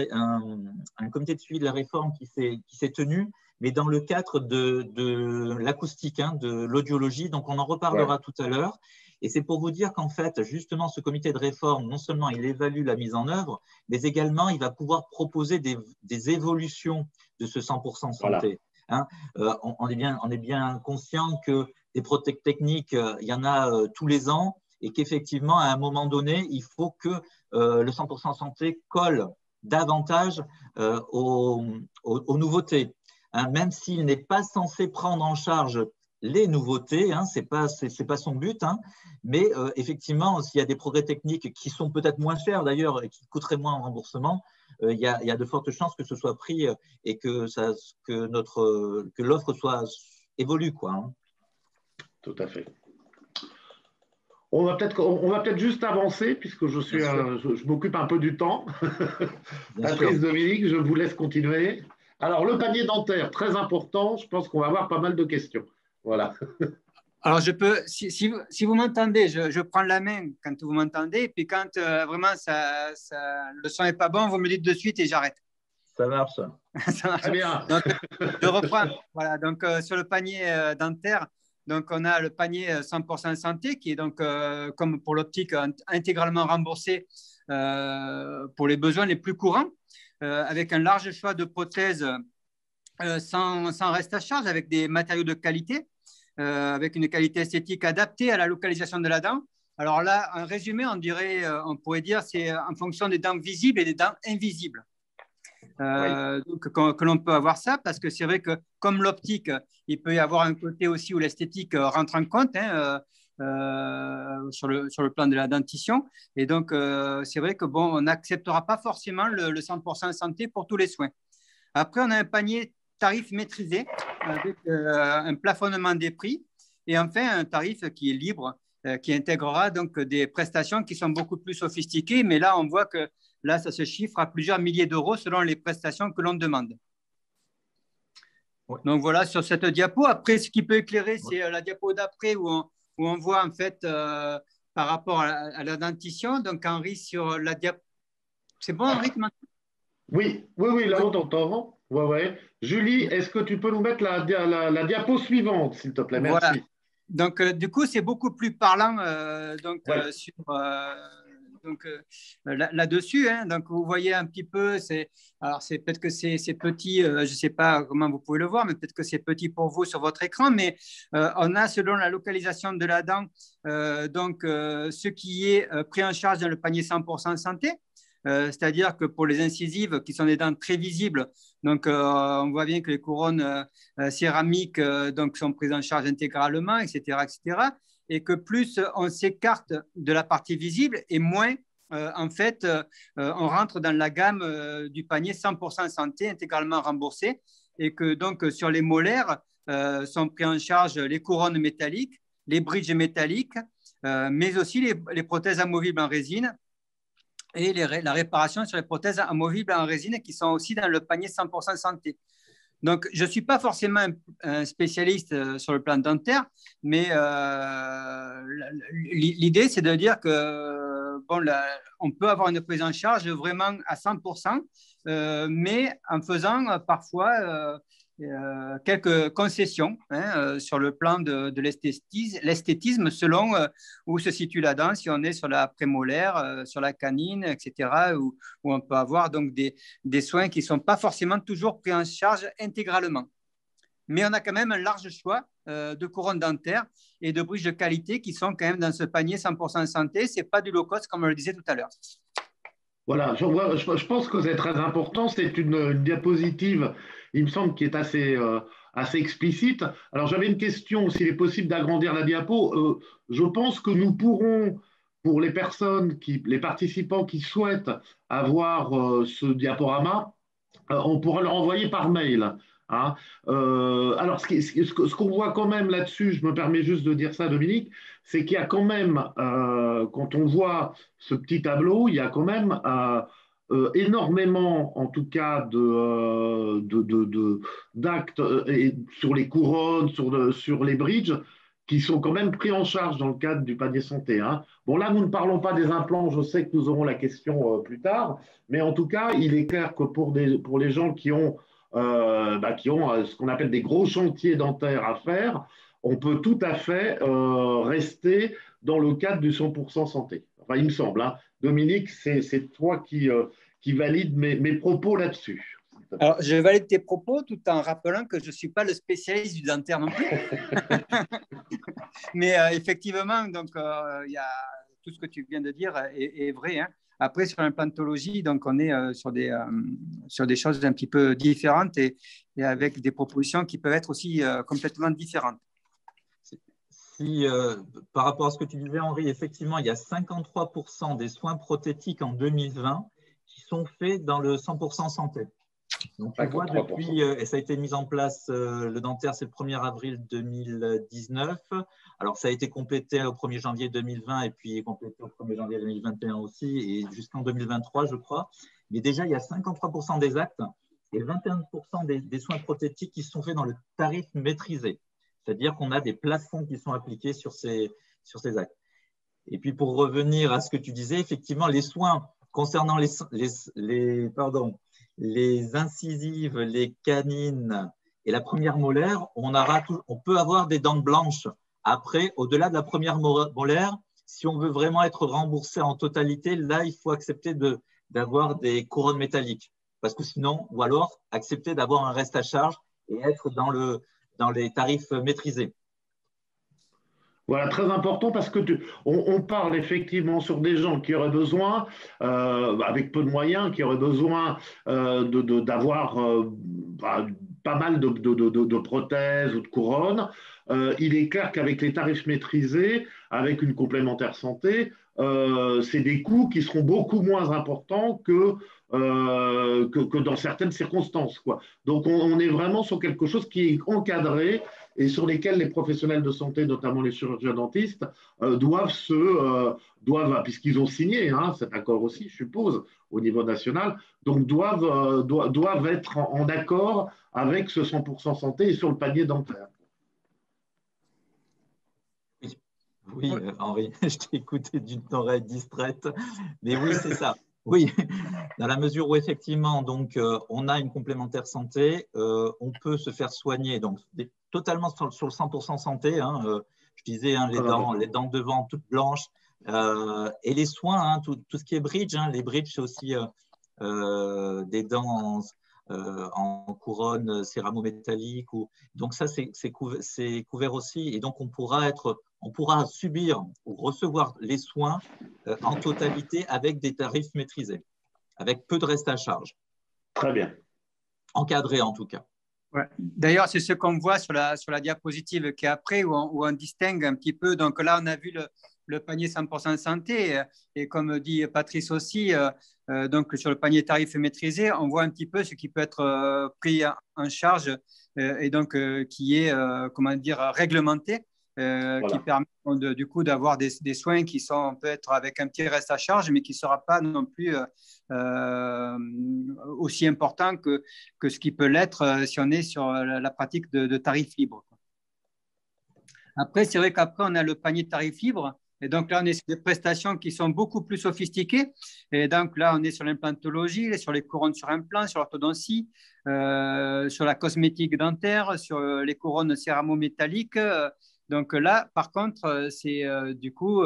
suivi de la réforme qui s'est tenu, mais dans le cadre de l'acoustique, de l'audiologie. Donc, on en reparlera tout à l'heure. Et c'est pour vous dire qu'en fait, justement, ce comité de réforme, non seulement il évalue la mise en œuvre, mais également, il va pouvoir proposer des évolutions de ce 100% santé. Voilà. On est bien conscient que des prothèses techniques, il y en a tous les ans, et qu'effectivement, à un moment donné, il faut que le 100% santé colle davantage aux nouveautés. Même s'il n'est pas censé prendre en charge les nouveautés, c'est pas son but, mais effectivement, s'il y a des progrès techniques qui sont peut-être moins chers d'ailleurs et qui coûteraient moins en remboursement, il y a de fortes chances que ce soit pris et que l'offre évolue, quoi. Tout à fait. On va peut-être juste avancer, puisque je m'occupe un peu du temps. Patrice, Dominique, je vous laisse continuer. Alors, le panier dentaire, très important, je pense qu'on va avoir pas mal de questions. Voilà. Alors, si vous m'entendez, je prends la main quand vous m'entendez, et puis quand vraiment le son n'est pas bon, vous me dites de suite et j'arrête. Ça marche. Ça marche. Très bien. Donc, je reprends. Voilà, donc sur le panier dentaire, donc on a le panier 100% santé qui est donc, comme pour l'optique, intégralement remboursé pour les besoins les plus courants, avec un large choix de prothèses sans reste à charge, avec des matériaux de qualité, avec une qualité esthétique adaptée à la localisation de la dent. Alors là, en résumé, on pourrait dire c'est en fonction des dents visibles et des dents invisibles. Donc, que l'on peut avoir ça, parce que c'est vrai que comme l'optique, il peut y avoir un côté aussi où l'esthétique rentre en compte sur le plan de la dentition. Et donc, c'est vrai que on n'acceptera pas forcément le 100% santé pour tous les soins. Après, on a un panier tarif maîtrisé avec un plafonnement des prix et enfin un tarif qui est libre, qui intégrera donc des prestations qui sont beaucoup plus sophistiquées. Mais là, on voit que là, ça se chiffre à plusieurs milliers d'euros selon les prestations que l'on demande. Ouais. Donc voilà, sur cette diapo. Après, ce qui peut éclairer, c'est la diapo d'après où on voit en fait par rapport à la dentition. Donc Henri, sur la diapo. C'est bon, Henri? Oui, là on t'entend. Ouais. Julie, est-ce que tu peux nous mettre la diapo suivante, s'il te plaît? Merci. Voilà. Donc, du coup, c'est beaucoup plus parlant là-dessus. Donc, vous voyez un petit peu, alors c'est peut-être que c'est petit, je ne sais pas comment vous pouvez le voir, mais peut-être que c'est petit pour vous sur votre écran, mais on a, selon la localisation de la dent, ce qui est pris en charge dans le panier 100% santé. C'est-à-dire que pour les incisives, qui sont des dents très visibles, donc on voit bien que les couronnes céramiques sont prises en charge intégralement, etc., et que plus on s'écarte de la partie visible et moins, en fait, on rentre dans la gamme du panier 100% santé intégralement remboursé, et que donc sur les molaires sont pris en charge les couronnes métalliques, les bridges métalliques, mais aussi les prothèses amovibles en résine, et la réparation sur les prothèses amovibles en résine qui sont aussi dans le panier 100% santé. Donc, je ne suis pas forcément un spécialiste sur le plan dentaire, mais l'idée, c'est de dire que on peut avoir une prise en charge vraiment à 100%, mais en faisant parfois quelques concessions sur le plan de l'esthétisme selon où se situe la dent, si on est sur la prémolaire, sur la canine, etc., où on peut avoir donc des soins qui ne sont pas forcément toujours pris en charge intégralement. mais on a quand même un large choix de couronnes dentaires et de bridges de qualité qui sont quand même dans ce panier 100% santé. Ce n'est pas du low cost, comme on le disait tout à l'heure. Voilà, je pense que c'est très important. C'est une diapositive, il me semble, qui est assez explicite. Alors, j'avais une question, s'il est possible d'agrandir la diapo. Je pense que nous pourrons, pour les les participants qui souhaitent avoir ce diaporama, on pourra leur envoyer par mail. Hein. Alors, ce qu'on voit quand même là-dessus, je me permets juste de dire ça, Dominique, c'est qu'il y a quand même, quand on voit ce petit tableau, il y a quand même énormément, en tout cas, d'actes sur les couronnes, sur les bridges, qui sont quand même pris en charge dans le cadre du panier santé. Hein. Bon, là, nous ne parlons pas des implants, je sais que nous aurons la question plus tard, mais en tout cas, il est clair que pour les gens qui ont ce qu'on appelle des gros chantiers dentaires à faire, on peut tout à fait rester dans le cadre du 100% santé. Enfin, il me semble. Hein. Dominique, c'est toi qui valide mes propos là-dessus. Alors, je valide tes propos tout en rappelant que je ne suis pas le spécialiste du dentaire non plus. Mais effectivement, donc, y a, tout ce que tu viens de dire est vrai. Hein. Après, sur l'implantologie, donc, on est sur des choses un petit peu différentes et avec des propositions qui peuvent être aussi complètement différentes. Si, par rapport à ce que tu disais, Henri, effectivement, il y a 53% des soins prothétiques en 2020 qui sont faits dans le 100% santé. Donc, tu vois, depuis, et ça a été mis en place, le dentaire, c'est le 1er avril 2019. Alors, ça a été complété au 1er janvier 2020 et puis complété au 1er janvier 2021 aussi, et jusqu'en 2023, je crois. Mais déjà, il y a 53% des actes et 21% des soins prothétiques qui sont faits dans le tarif maîtrisé. C'est-à-dire qu'on a des plafonds qui sont appliqués sur ces actes. Et puis, pour revenir à ce que tu disais, effectivement, les soins concernant les incisives, les canines et la première molaire, on peut avoir des dents blanches. Après, au-delà de la première molaire, si on veut vraiment être remboursé en totalité, là, il faut accepter d'avoir des couronnes métalliques. Parce que sinon, ou alors accepter d'avoir un reste à charge et être dans les tarifs maîtrisés. Voilà, très important parce que on parle effectivement sur des gens qui auraient besoin, avec peu de moyens, qui auraient besoin d'avoir pas mal de prothèses ou de couronnes. Il est clair qu'avec les tarifs maîtrisés, avec une complémentaire santé, c'est des coûts qui seront beaucoup moins importants que dans certaines circonstances, quoi. Donc, on est vraiment sur quelque chose qui est encadré et sur lesquels les professionnels de santé, notamment les chirurgiens dentistes, doivent, puisqu'ils ont signé cet accord aussi, je suppose, au niveau national, donc doivent être en accord avec ce 100% santé et sur le panier dentaire. Oui, Henri, je t'ai écouté d'une oreille distraite, mais oui, c'est ça. Oui, dans la mesure où effectivement, donc, on a une complémentaire santé, on peut se faire soigner, donc totalement sur le 100% santé. Hein, je disais les dents devant toutes blanches et les soins, tout ce qui est bridge. Hein, les bridges, c'est aussi des dents en couronne céramo-métallique. Donc ça, c'est couvert aussi. Et donc, on pourra subir ou recevoir les soins en totalité avec des tarifs maîtrisés, avec peu de reste à charge. Très bien. Encadré en tout cas. Ouais. D'ailleurs, c'est ce qu'on voit sur la diapositive qui est après, où on distingue un petit peu. Donc là, on a vu le panier 100% santé et comme dit Patrice aussi, donc sur le panier tarif maîtrisé, on voit un petit peu ce qui peut être pris en charge et donc qui est réglementé. Voilà. Qui permet du coup d'avoir des soins qui sont peut-être avec un petit reste à charge, mais qui ne sera pas non plus aussi important que ce qui peut l'être si on est sur la pratique de tarifs libres. Après, c'est vrai qu'après, on a le panier de tarifs libres. Et donc là, on est sur des prestations qui sont beaucoup plus sophistiquées. Et donc là, on est sur l'implantologie, sur les couronnes sur implant, sur l'orthodontie, sur la cosmétique dentaire, sur les couronnes céramo-métalliques. Donc là, par contre, c'est du coup,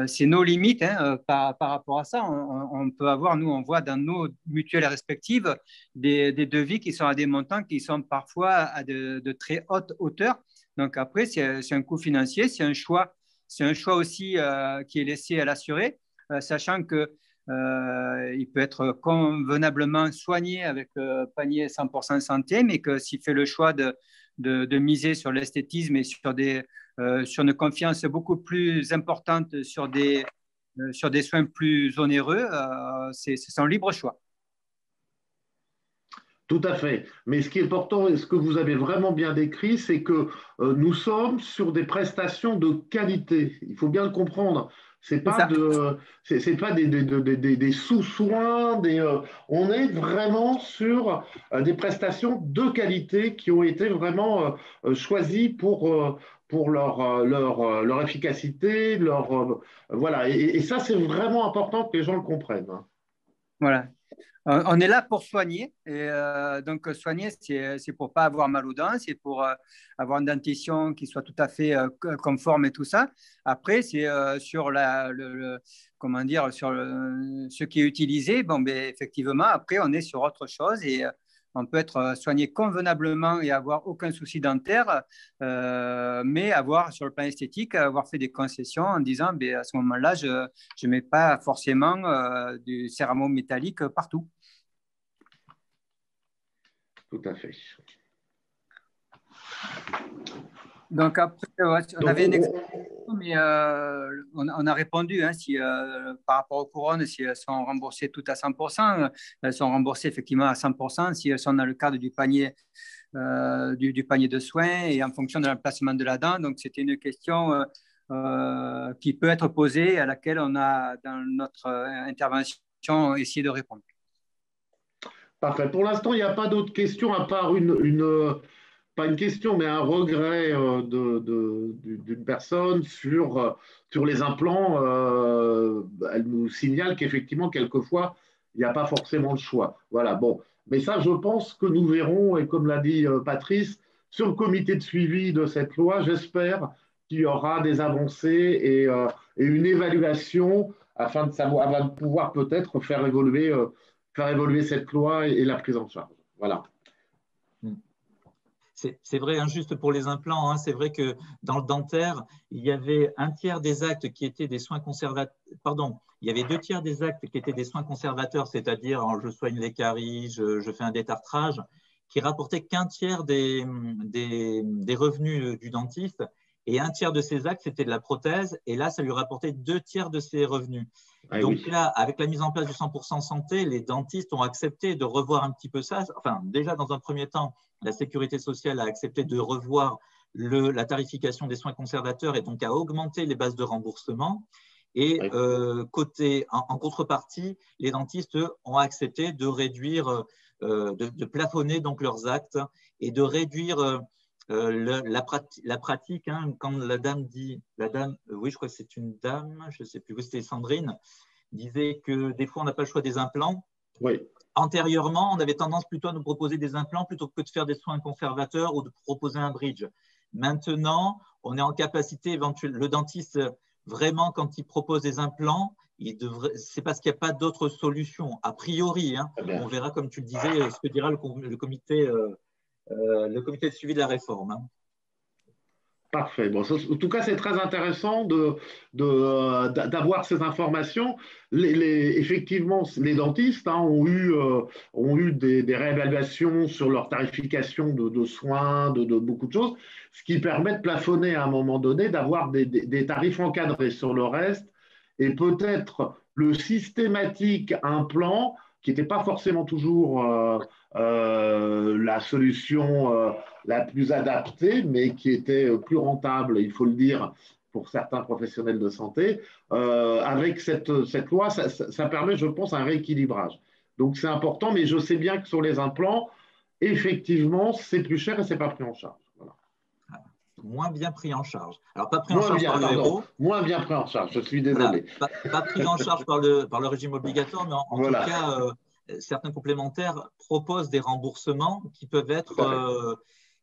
c'est nos limites hein, par rapport à ça. On peut avoir, nous, on voit dans nos mutuelles respectives des devis qui sont à des montants qui sont parfois à de très hautes hauteurs. Donc après, c'est un coût financier, c'est un choix aussi qui est laissé à l'assuré, sachant que il peut être convenablement soigné avec le panier 100% santé, mais que s'il fait le choix de miser sur l'esthétisme et sur une confiance beaucoup plus importante sur des soins plus onéreux, c'est son libre choix. Tout à fait. Mais ce qui est important et ce que vous avez vraiment bien décrit, c'est que nous sommes sur des prestations de qualité. Il faut bien le comprendre. C'est pas des sous-soins. On est vraiment sur des prestations de qualité qui ont été vraiment choisies pour leur efficacité, voilà. Et ça, c'est vraiment important que les gens le comprennent. Voilà. On est là pour soigner. Et donc, soigner, c'est pour ne pas avoir mal aux dents, c'est pour avoir une dentition qui soit tout à fait conforme et tout ça. Après, c'est sur comment dire, sur ce qui est utilisé. Bon, ben, effectivement, après, on est sur autre chose et on peut être soigné convenablement et avoir aucun souci dentaire, mais avoir, sur le plan esthétique, avoir fait des concessions en disant, ben, à ce moment-là, je ne mets pas forcément du céramo métallique partout. Tout à fait. Donc après, on avait une explication, mais on a répondu hein, si, par rapport aux couronnes, si elles sont remboursées toutes à 100%, elles sont remboursées effectivement à 100% si elles sont dans le cadre du panier, du panier de soins et en fonction de l'emplacement de la dent. Donc c'était une question qui peut être posée, à laquelle on a, dans notre intervention, essayé de répondre. Parfait. Pour l'instant, il n'y a pas d'autres questions à part pas une question, mais un regret d'une personne sur les implants. Elle nous signale qu'effectivement, quelquefois, il n'y a pas forcément le choix. Voilà, bon. Mais ça, je pense que nous verrons, et comme l'a dit Patrice, sur le comité de suivi de cette loi, j'espère qu'il y aura des avancées et une évaluation afin de pouvoir peut-être faire évoluer cette loi et la prise en charge. Voilà. C'est vrai, hein, juste pour les implants, hein, c'est vrai que dans le dentaire, il y avait un tiers des actes qui étaient des soins conservateurs. Pardon, il y avait 2 tiers des actes qui étaient des soins conservateurs, c'est-à-dire je soigne les caries, je fais un détartrage, qui rapportaient qu'1 tiers des revenus du dentiste. Et 1 tiers de ces actes, c'était de la prothèse. Et là, ça lui rapportait 2 tiers de ses revenus. Ah, donc oui. là, avec la mise en place du 100% santé, les dentistes ont accepté de revoir un petit peu ça. Enfin, déjà, dans un premier temps, la sécurité sociale a accepté de revoir la tarification des soins conservateurs et donc a augmenté les bases de remboursement. Et en contrepartie, les dentistes ont accepté de réduire, de plafonner donc leurs actes et de réduire la pratique. Hein, quand la dame dit, oui, je crois que c'est une dame, je ne sais plus, c'était Sandrine, disait que des fois on n'a pas le choix des implants. Oui. Antérieurement, on avait tendance plutôt à nous proposer des implants plutôt que de faire des soins conservateurs ou de proposer un bridge. Maintenant, on est en capacité, le dentiste, vraiment, quand il propose des implants, c'est parce qu'il n'y a pas d'autre solution. A priori, hein, on verra, comme tu le disais, ce que dira le comité de suivi de la réforme. Hein. Parfait. Bon, en tout cas, c'est très intéressant d'avoir ces informations. Effectivement, les dentistes ont eu des réévaluations sur leur tarification de soins, de beaucoup de choses, ce qui permet de plafonner à un moment donné, d'avoir des tarifs encadrés sur le reste, et peut-être le systématique implant, qui n'était pas forcément toujours la solution la plus adaptée, mais qui était plus rentable, il faut le dire, pour certains professionnels de santé. Avec cette loi, ça permet, je pense, un rééquilibrage. Donc c'est important, mais je sais bien que sur les implants, effectivement, c'est plus cher et ce n'est pas pris en charge. Voilà. Moins bien pris en charge. Alors, pas pris en charge par le héros. Moins bien pris en charge, je suis désolé. Voilà, pas pris en charge par le régime obligatoire, mais en voilà. tout cas, certains complémentaires proposent des remboursements qui peuvent être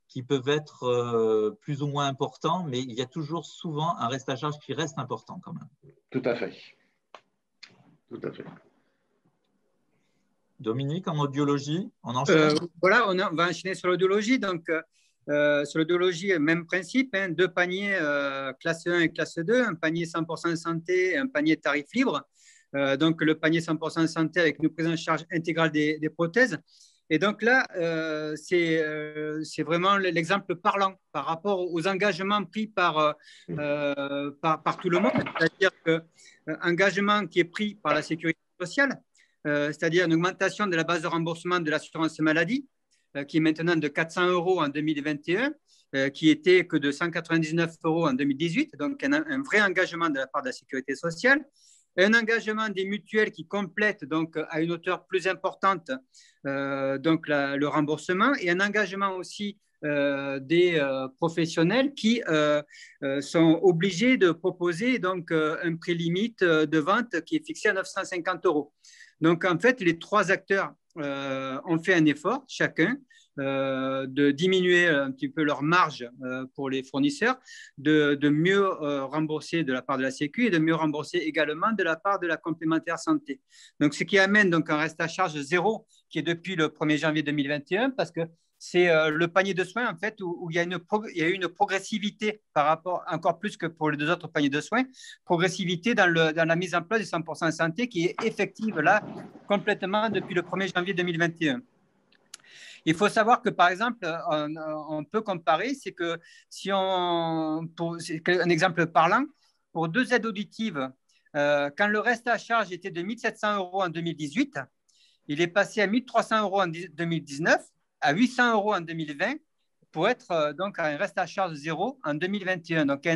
qui peuvent être plus ou moins importants, mais il y a toujours souvent un reste à charge qui reste important quand même. Tout à fait. Tout à fait. Dominique, en audiologie, on enchaîne. Voilà, on va enchaîner sur l'audiologie. Donc, sur l'audiologie, même principe, hein, 2 paniers classe 1 et classe 2, un panier 100% santé, un panier tarif libre. Donc, le panier 100% santé avec une prise en charge intégrale des prothèses. Et donc là, c'est vraiment l'exemple parlant par rapport aux engagements pris par tout le monde. C'est-à-dire qu'un engagement qui est pris par la sécurité sociale, c'est-à-dire une augmentation de la base de remboursement de l'assurance maladie, qui est maintenant de 400 € en 2021, qui était que de 199 € en 2018, donc un vrai engagement de la part de la sécurité sociale. Un engagement des mutuelles qui complète donc à une hauteur plus importante donc le remboursement, et un engagement aussi des professionnels qui sont obligés de proposer donc un prix limite de vente qui est fixé à 950 €. Donc en fait, les 3 acteurs ont fait un effort chacun de diminuer un petit peu leur marge pour les fournisseurs, de mieux rembourser de la part de la Sécu et de mieux rembourser également de la part de la complémentaire santé. Donc, ce qui amène donc un reste à charge zéro qui est depuis le 1er janvier 2021, parce que c'est le panier de soins en fait où il y a eu une progressivité par rapport, encore plus que pour les 2 autres paniers de soins, progressivité dans la mise en place du 100% santé qui est effective là complètement depuis le 1er janvier 2021. Il faut savoir que, par exemple, on peut comparer, c'est que si c'est un exemple parlant, pour 2 aides auditives, quand le reste à charge était de 1 700 € en 2018, il est passé à 1 300 € en 2019, à 800 € en 2020, pour être donc à un reste à charge zéro en 2021. Donc, il y a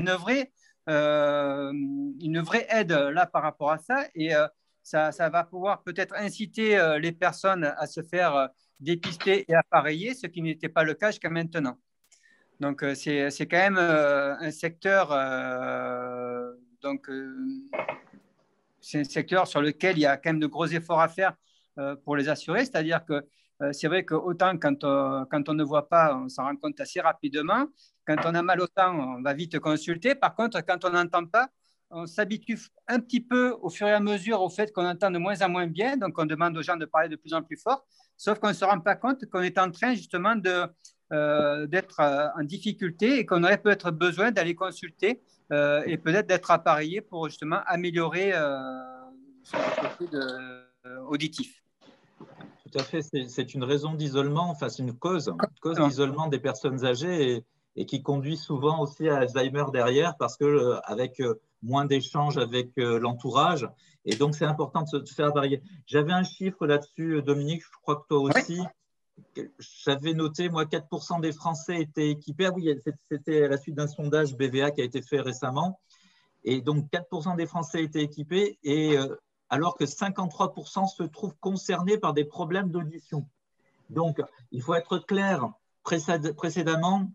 une vraie aide là par rapport à ça, et ça va pouvoir peut-être inciter les personnes à se faire dépister et appareiller, ce qui n'était pas le cas jusqu'à maintenant. Donc, c'est quand même un secteur, c'est un secteur sur lequel il y a quand même de gros efforts à faire pour les assurés. C'est-à-dire que c'est vrai qu'autant quand on ne voit pas, on s'en rend compte assez rapidement. Quand on a mal au temps, on va vite consulter. Par contre, quand on n'entend pas, on s'habitue un petit peu au fur et à mesure au fait qu'on entend de moins en moins bien. Donc, on demande aux gens de parler de plus en plus fort. Sauf qu'on ne se rend pas compte qu'on est en train justement d'être en difficulté et qu'on aurait peut-être besoin d'aller consulter et peut-être d'être appareillé pour justement améliorer son côté auditif. Tout à fait, c'est une raison d'isolement, enfin c'est une cause d'isolement des personnes âgées et qui conduit souvent aussi à Alzheimer derrière parce que avec moins d'échanges avec l'entourage, et donc c'est important de se faire appareiller. J'avais un chiffre là-dessus, Dominique, je crois que toi aussi. Oui. J'avais noté, moi, 4% des Français étaient équipés. Ah oui, c'était à la suite d'un sondage BVA qui a été fait récemment. Et donc, 4% des Français étaient équipés, et alors que 53% se trouvent concernés par des problèmes d'audition. Donc, il faut être clair, précédemment,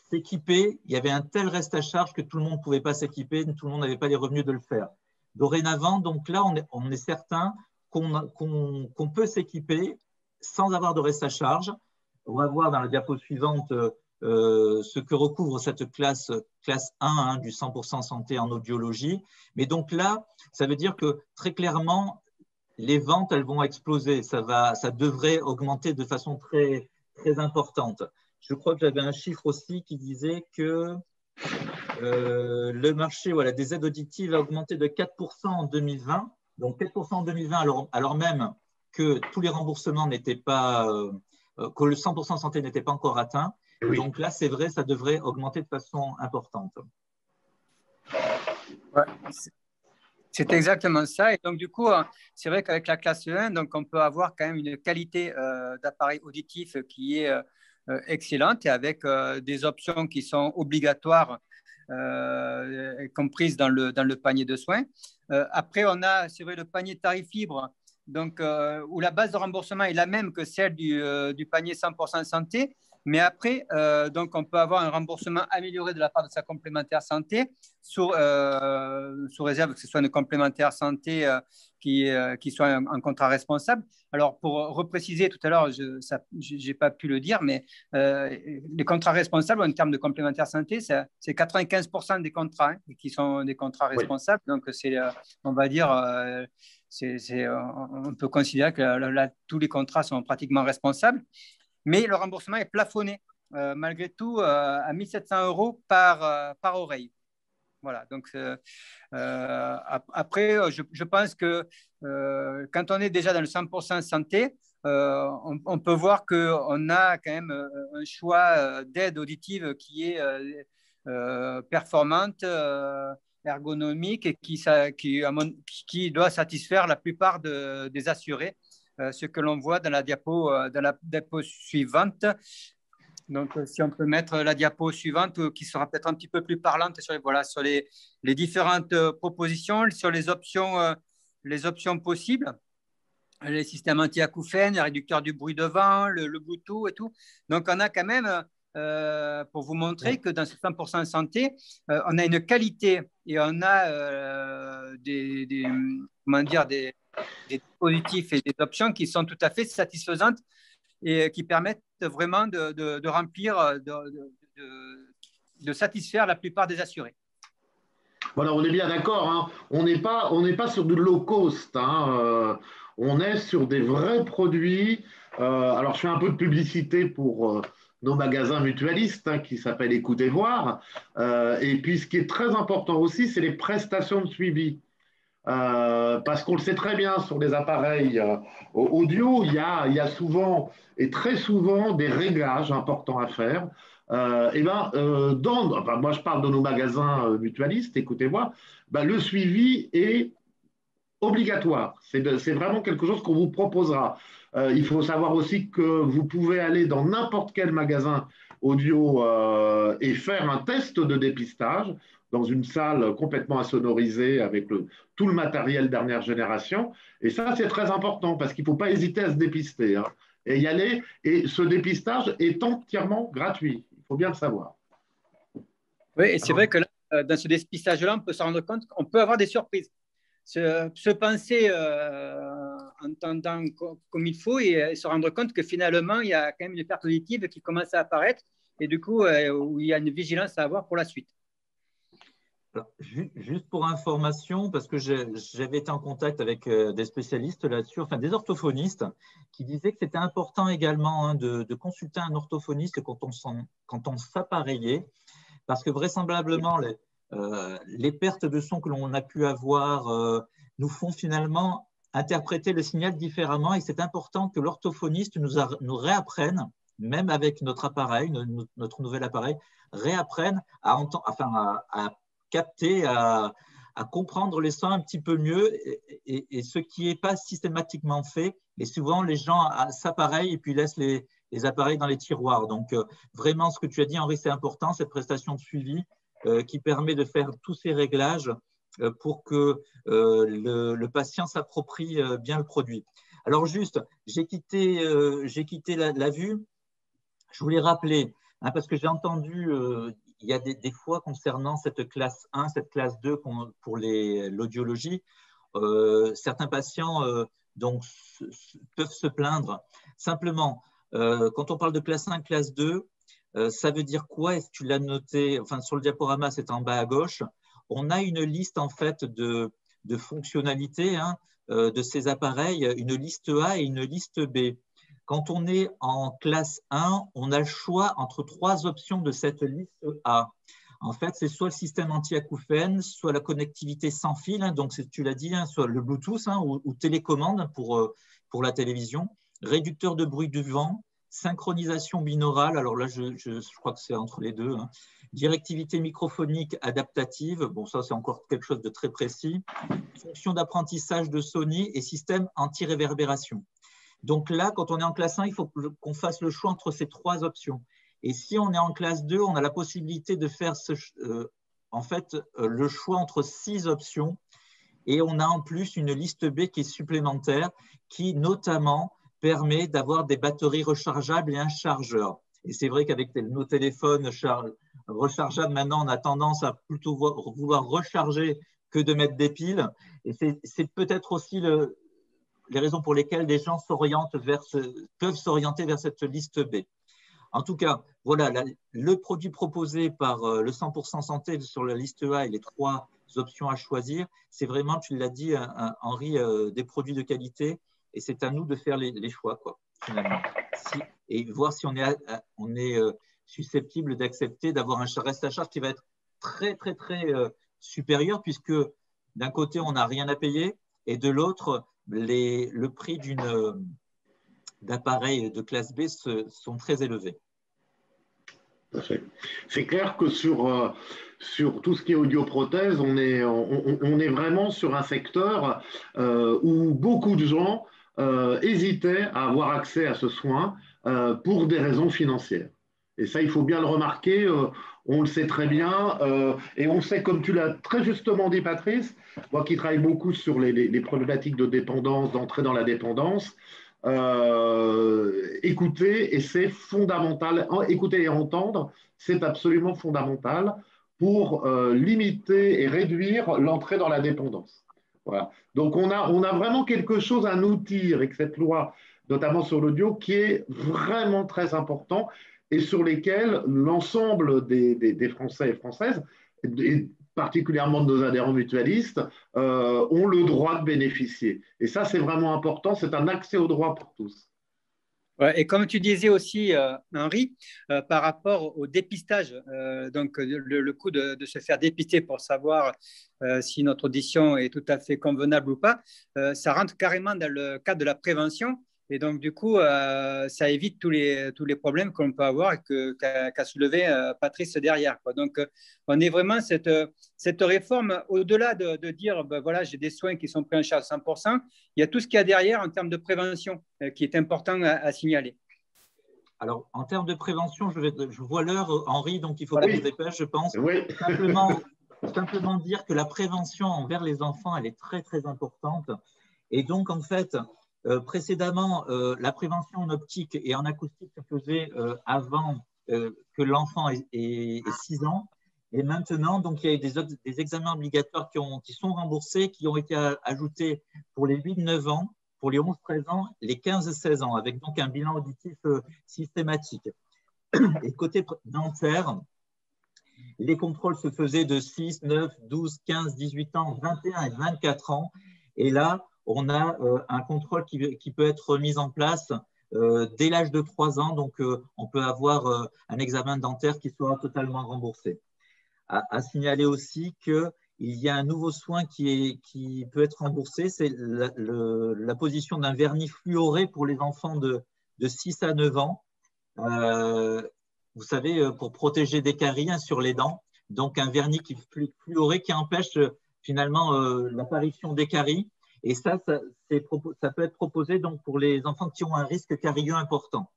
s'équiper, il y avait un tel reste à charge que tout le monde ne pouvait pas s'équiper, tout le monde n'avait pas les revenus de le faire. Dorénavant, donc là, on est certain qu'on peut s'équiper sans avoir de reste à charge. On va voir dans la diapo suivante ce que recouvre cette classe 1 du 100% santé en audiologie. Mais donc là, ça veut dire que très clairement, les ventes, elles vont exploser. Ça devrait augmenter de façon très, très importante. Je crois que j'avais un chiffre aussi qui disait que le marché des aides auditives a augmenté de 4% en 2020. Donc 4% en 2020, alors même que tous les remboursements n'étaient pas, que le 100% santé n'était pas encore atteint. Oui. Donc là, c'est vrai, ça devrait augmenter de façon importante. Ouais, c'est exactement ça. Et donc, du coup, c'est vrai qu'avec la classe 1, donc, on peut avoir quand même une qualité d'appareil auditif qui est excellente, et avec des options qui sont obligatoires, comprises dans le panier de soins. Après, on a, c'est vrai, le panier tarif libre, donc, où la base de remboursement est la même que celle du panier 100% santé, Mais après, donc on peut avoir un remboursement amélioré de la part de sa complémentaire santé, sous réserve que ce soit une complémentaire santé qui soit un contrat responsable. Alors, pour repréciser tout à l'heure, je n'ai pas pu le dire, mais les contrats responsables en termes de complémentaire santé, c'est 95% des contrats qui sont des contrats responsables. Oui. Donc, c'est, on va dire, on peut considérer que là, tous les contrats sont pratiquement responsables. Mais le remboursement est plafonné, malgré tout, à 1 700 € par oreille. Voilà, donc après, je pense que quand on est déjà dans le 100% santé, on peut voir qu'on a quand même un choix d'aide auditive qui est performante, ergonomique et qui doit satisfaire la plupart des assurés. Ce que l'on voit dans la diapo suivante. Donc, si on peut mettre la diapo suivante, qui sera peut-être un petit peu plus parlante sur les différentes propositions, sur les options possibles, les systèmes anti-acouphènes, les réducteurs du bruit de vent, le Bluetooth et tout. Donc, on a quand même, pour vous montrer que dans ce 100% santé, on a une qualité et on a des dispositifs et des options qui sont tout à fait satisfaisantes et qui permettent vraiment de remplir, de satisfaire la plupart des assurés. Voilà, on est bien d'accord, hein. On n'est pas sur du low cost, hein. On est sur des vrais produits. Alors, je fais un peu de publicité pour nos magasins mutualistes, hein, qui s'appellent Écoute et Voir. Et puis, ce qui est très important aussi, c'est les prestations de suivi. Parce qu'on le sait très bien sur les appareils audio, il y a souvent et très souvent des réglages importants à faire. Moi je parle de nos magasins mutualistes, écoutez-moi, le suivi est obligatoire. C'est vraiment quelque chose qu'on vous proposera. Il faut savoir aussi que vous pouvez aller dans n'importe quel magasin audio et faire un test de dépistage dans une salle complètement insonorisée avec tout le matériel dernière génération. Et ça, c'est très important parce qu'il ne faut pas hésiter à se dépister, hein, et y aller. Et ce dépistage est entièrement gratuit. Il faut bien le savoir. Oui, et c'est vrai que là, dans ce dépistage-là, on peut se rendre compte qu'on peut avoir des surprises. Se penser en entendant comme il faut et se rendre compte que finalement, il y a quand même une perte auditive qui commence à apparaître et du coup, où il y a une vigilance à avoir pour la suite. Alors, juste pour information, parce que j'avais été en contact avec des spécialistes là-dessus, enfin des orthophonistes, qui disaient que c'était important également, hein, de consulter un orthophoniste quand on s'appareillait, parce que vraisemblablement, les pertes de son que l'on a pu avoir nous font finalement interpréter le signal différemment, et c'est important que l'orthophoniste nous réapprenne, même avec notre appareil, notre nouvel appareil, réapprenne à capter, à comprendre les sons un petit peu mieux, et ce qui n'est pas systématiquement fait. Et souvent, les gens s'appareillent et puis laissent les appareils dans les tiroirs. Donc, vraiment, ce que tu as dit, Henri, c'est important, cette prestation de suivi qui permet de faire tous ces réglages pour que le patient s'approprie bien le produit. Alors, juste, j'ai quitté la vue. Je voulais rappeler, hein, parce que j'ai entendu… il y a des fois concernant cette classe 1, cette classe 2 pour l'audiologie, certains patients peuvent se plaindre. Simplement, quand on parle de classe 1, classe 2, ça veut dire quoi? Est-ce que tu l'as noté? Enfin, sur le diaporama, c'est en bas à gauche. On a une liste en fait de fonctionnalités, hein, de ces appareils, une liste A et une liste B. Quand on est en classe 1, on a le choix entre 3 options de cette liste A. En fait, c'est soit le système anti-acouphène, soit la connectivité sans fil, hein, donc tu l'as dit, hein, soit le Bluetooth, hein, ou télécommande pour la télévision, réducteur de bruit du vent, synchronisation binaurale, alors là, je crois que c'est entre les deux, hein, directivité microphonique adaptative, bon ça c'est encore quelque chose de très précis, fonction d'apprentissage de Sony et système anti-réverbération. Donc là, quand on est en classe 1, il faut qu'on fasse le choix entre ces 3 options. Et si on est en classe 2, on a la possibilité de faire le choix entre 6 options. Et on a en plus une liste B qui est supplémentaire, qui notamment permet d'avoir des batteries rechargeables et un chargeur. Et c'est vrai qu'avec nos téléphones rechargeables, maintenant, on a tendance à plutôt vouloir recharger que de mettre des piles. Et c'est peut-être aussi les raisons pour lesquelles les gens peuvent s'orienter vers cette liste B. En tout cas, voilà, le produit proposé par le 100% santé sur la liste A et les 3 options à choisir, c'est vraiment, tu l'as dit, Henri, des produits de qualité. Et c'est à nous de faire les choix, quoi, finalement. Et voir si on est susceptible d'accepter d'avoir un reste à charge qui va être très, très, très supérieur, puisque d'un côté, on n'a rien à payer, et de l'autre, le prix d'appareils de classe B sont très élevés. C'est clair que sur tout ce qui est audioprothèse, on est vraiment sur un secteur où beaucoup de gens hésitaient à avoir accès à ce soin pour des raisons financières. Et ça, il faut bien le remarquer, on le sait très bien, et on sait, comme tu l'as très justement dit, Patrice, moi qui travaille beaucoup sur les problématiques de dépendance, d'entrée dans la dépendance, écouter, et c'est fondamental, écouter et entendre, c'est absolument fondamental pour limiter et réduire l'entrée dans la dépendance. Voilà. Donc on a vraiment quelque chose, un outil avec cette loi, notamment sur l'audio, qui est vraiment très important et sur lesquels l'ensemble des Français et Françaises, et particulièrement de nos adhérents mutualistes, ont le droit de bénéficier. Et ça, c'est vraiment important, c'est un accès au droit pour tous. Ouais, et comme tu disais aussi, Henri, par rapport au dépistage, donc le coup de se faire dépister pour savoir si notre audition est tout à fait convenable ou pas, ça rentre carrément dans le cadre de la prévention. Et donc, du coup, ça évite tous les problèmes qu'on peut avoir et qu'a soulevé Patrice derrière, quoi. Donc, on est vraiment cette réforme, au-delà de dire, ben, voilà, j'ai des soins qui sont pris en charge à 100%, il y a tout ce qu'il y a derrière en termes de prévention qui est important à signaler. Alors, en termes de prévention, je vois l'heure, Henri, donc il faut qu'on se dépêche, je pense. Oui. Simplement dire que la prévention envers les enfants, elle est très, très importante. Et donc, en fait, précédemment, la prévention en optique et en acoustique se faisait avant que l'enfant ait 6 ans. Et maintenant, donc, il y a eu des examens obligatoires qui sont remboursés, qui ont été ajoutés pour les 8-9 ans, pour les 11-13 ans, les 15-16 ans, avec donc un bilan auditif systématique. Et côté dentaire, les contrôles se faisaient de 6, 9, 12, 15, 18 ans, 21 et 24 ans. Et là, on a un contrôle qui peut être mis en place dès l'âge de 3 ans. Donc, on peut avoir un examen dentaire qui sera totalement remboursé. À signaler aussi qu'il y a un nouveau soin qui peut être remboursé, c'est la position d'un vernis fluoré pour les enfants de 6 à 9 ans. Vous savez, pour protéger des caries sur les dents. Donc, un vernis fluoré qui empêche finalement l'apparition des caries. Et ça peut être proposé donc, pour les enfants qui ont un risque carieux important.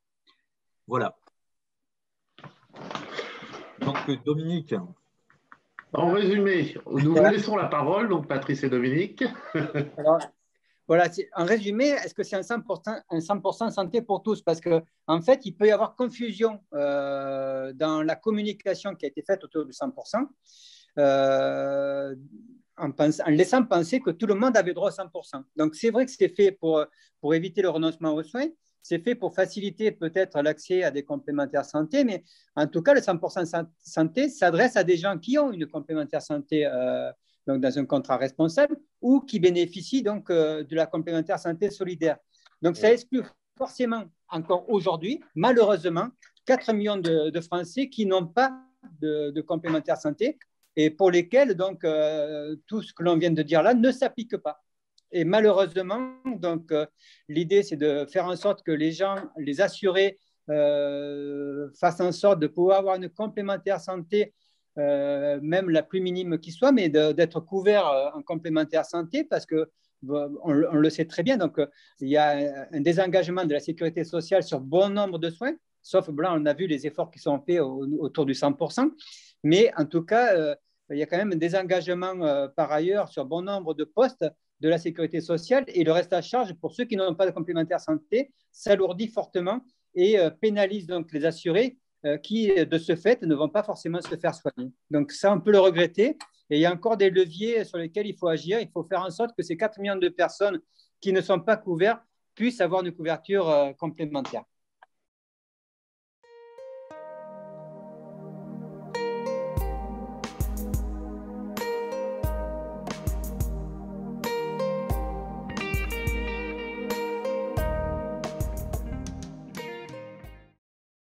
Voilà. Donc, Dominique. En résumé, nous vous laissons la parole, donc Patrice et Dominique. Alors, voilà, en résumé, est-ce que c'est un 100% santé pour tous? Parce qu'en fait, il peut y avoir confusion dans la communication qui a été faite autour du 100%, en laissant penser que tout le monde avait droit au 100%. Donc, c'est vrai que c'est fait pour éviter le renoncement aux soins. C'est fait pour faciliter peut-être l'accès à des complémentaires santé, mais en tout cas, le 100% santé s'adresse à des gens qui ont une complémentaire santé donc dans un contrat responsable ou qui bénéficient donc de la complémentaire santé solidaire. Donc, ça exclut forcément encore aujourd'hui, malheureusement, 4 millions de Français qui n'ont pas de complémentaire santé et pour lesquels donc, tout ce que l'on vient de dire là ne s'applique pas. Et malheureusement, donc, l'idée, c'est de faire en sorte que les gens, les assurés, fassent en sorte de pouvoir avoir une complémentaire santé, même la plus minime qui soit, mais d'être couverts en complémentaire santé parce qu'on le sait très bien. Donc, il y a un désengagement de la sécurité sociale sur bon nombre de soins, sauf là, on a vu les efforts qui sont faits autour du 100%. Mais en tout cas, il y a quand même un désengagement par ailleurs sur bon nombre de postes de la sécurité sociale et le reste à charge pour ceux qui n'ont pas de complémentaire santé s'alourdit fortement et pénalise donc les assurés qui, de ce fait, ne vont pas forcément se faire soigner. Donc ça, on peut le regretter. Et il y a encore des leviers sur lesquels il faut agir. Il faut faire en sorte que ces 4 millions de personnes qui ne sont pas couvertes puissent avoir une couverture complémentaire.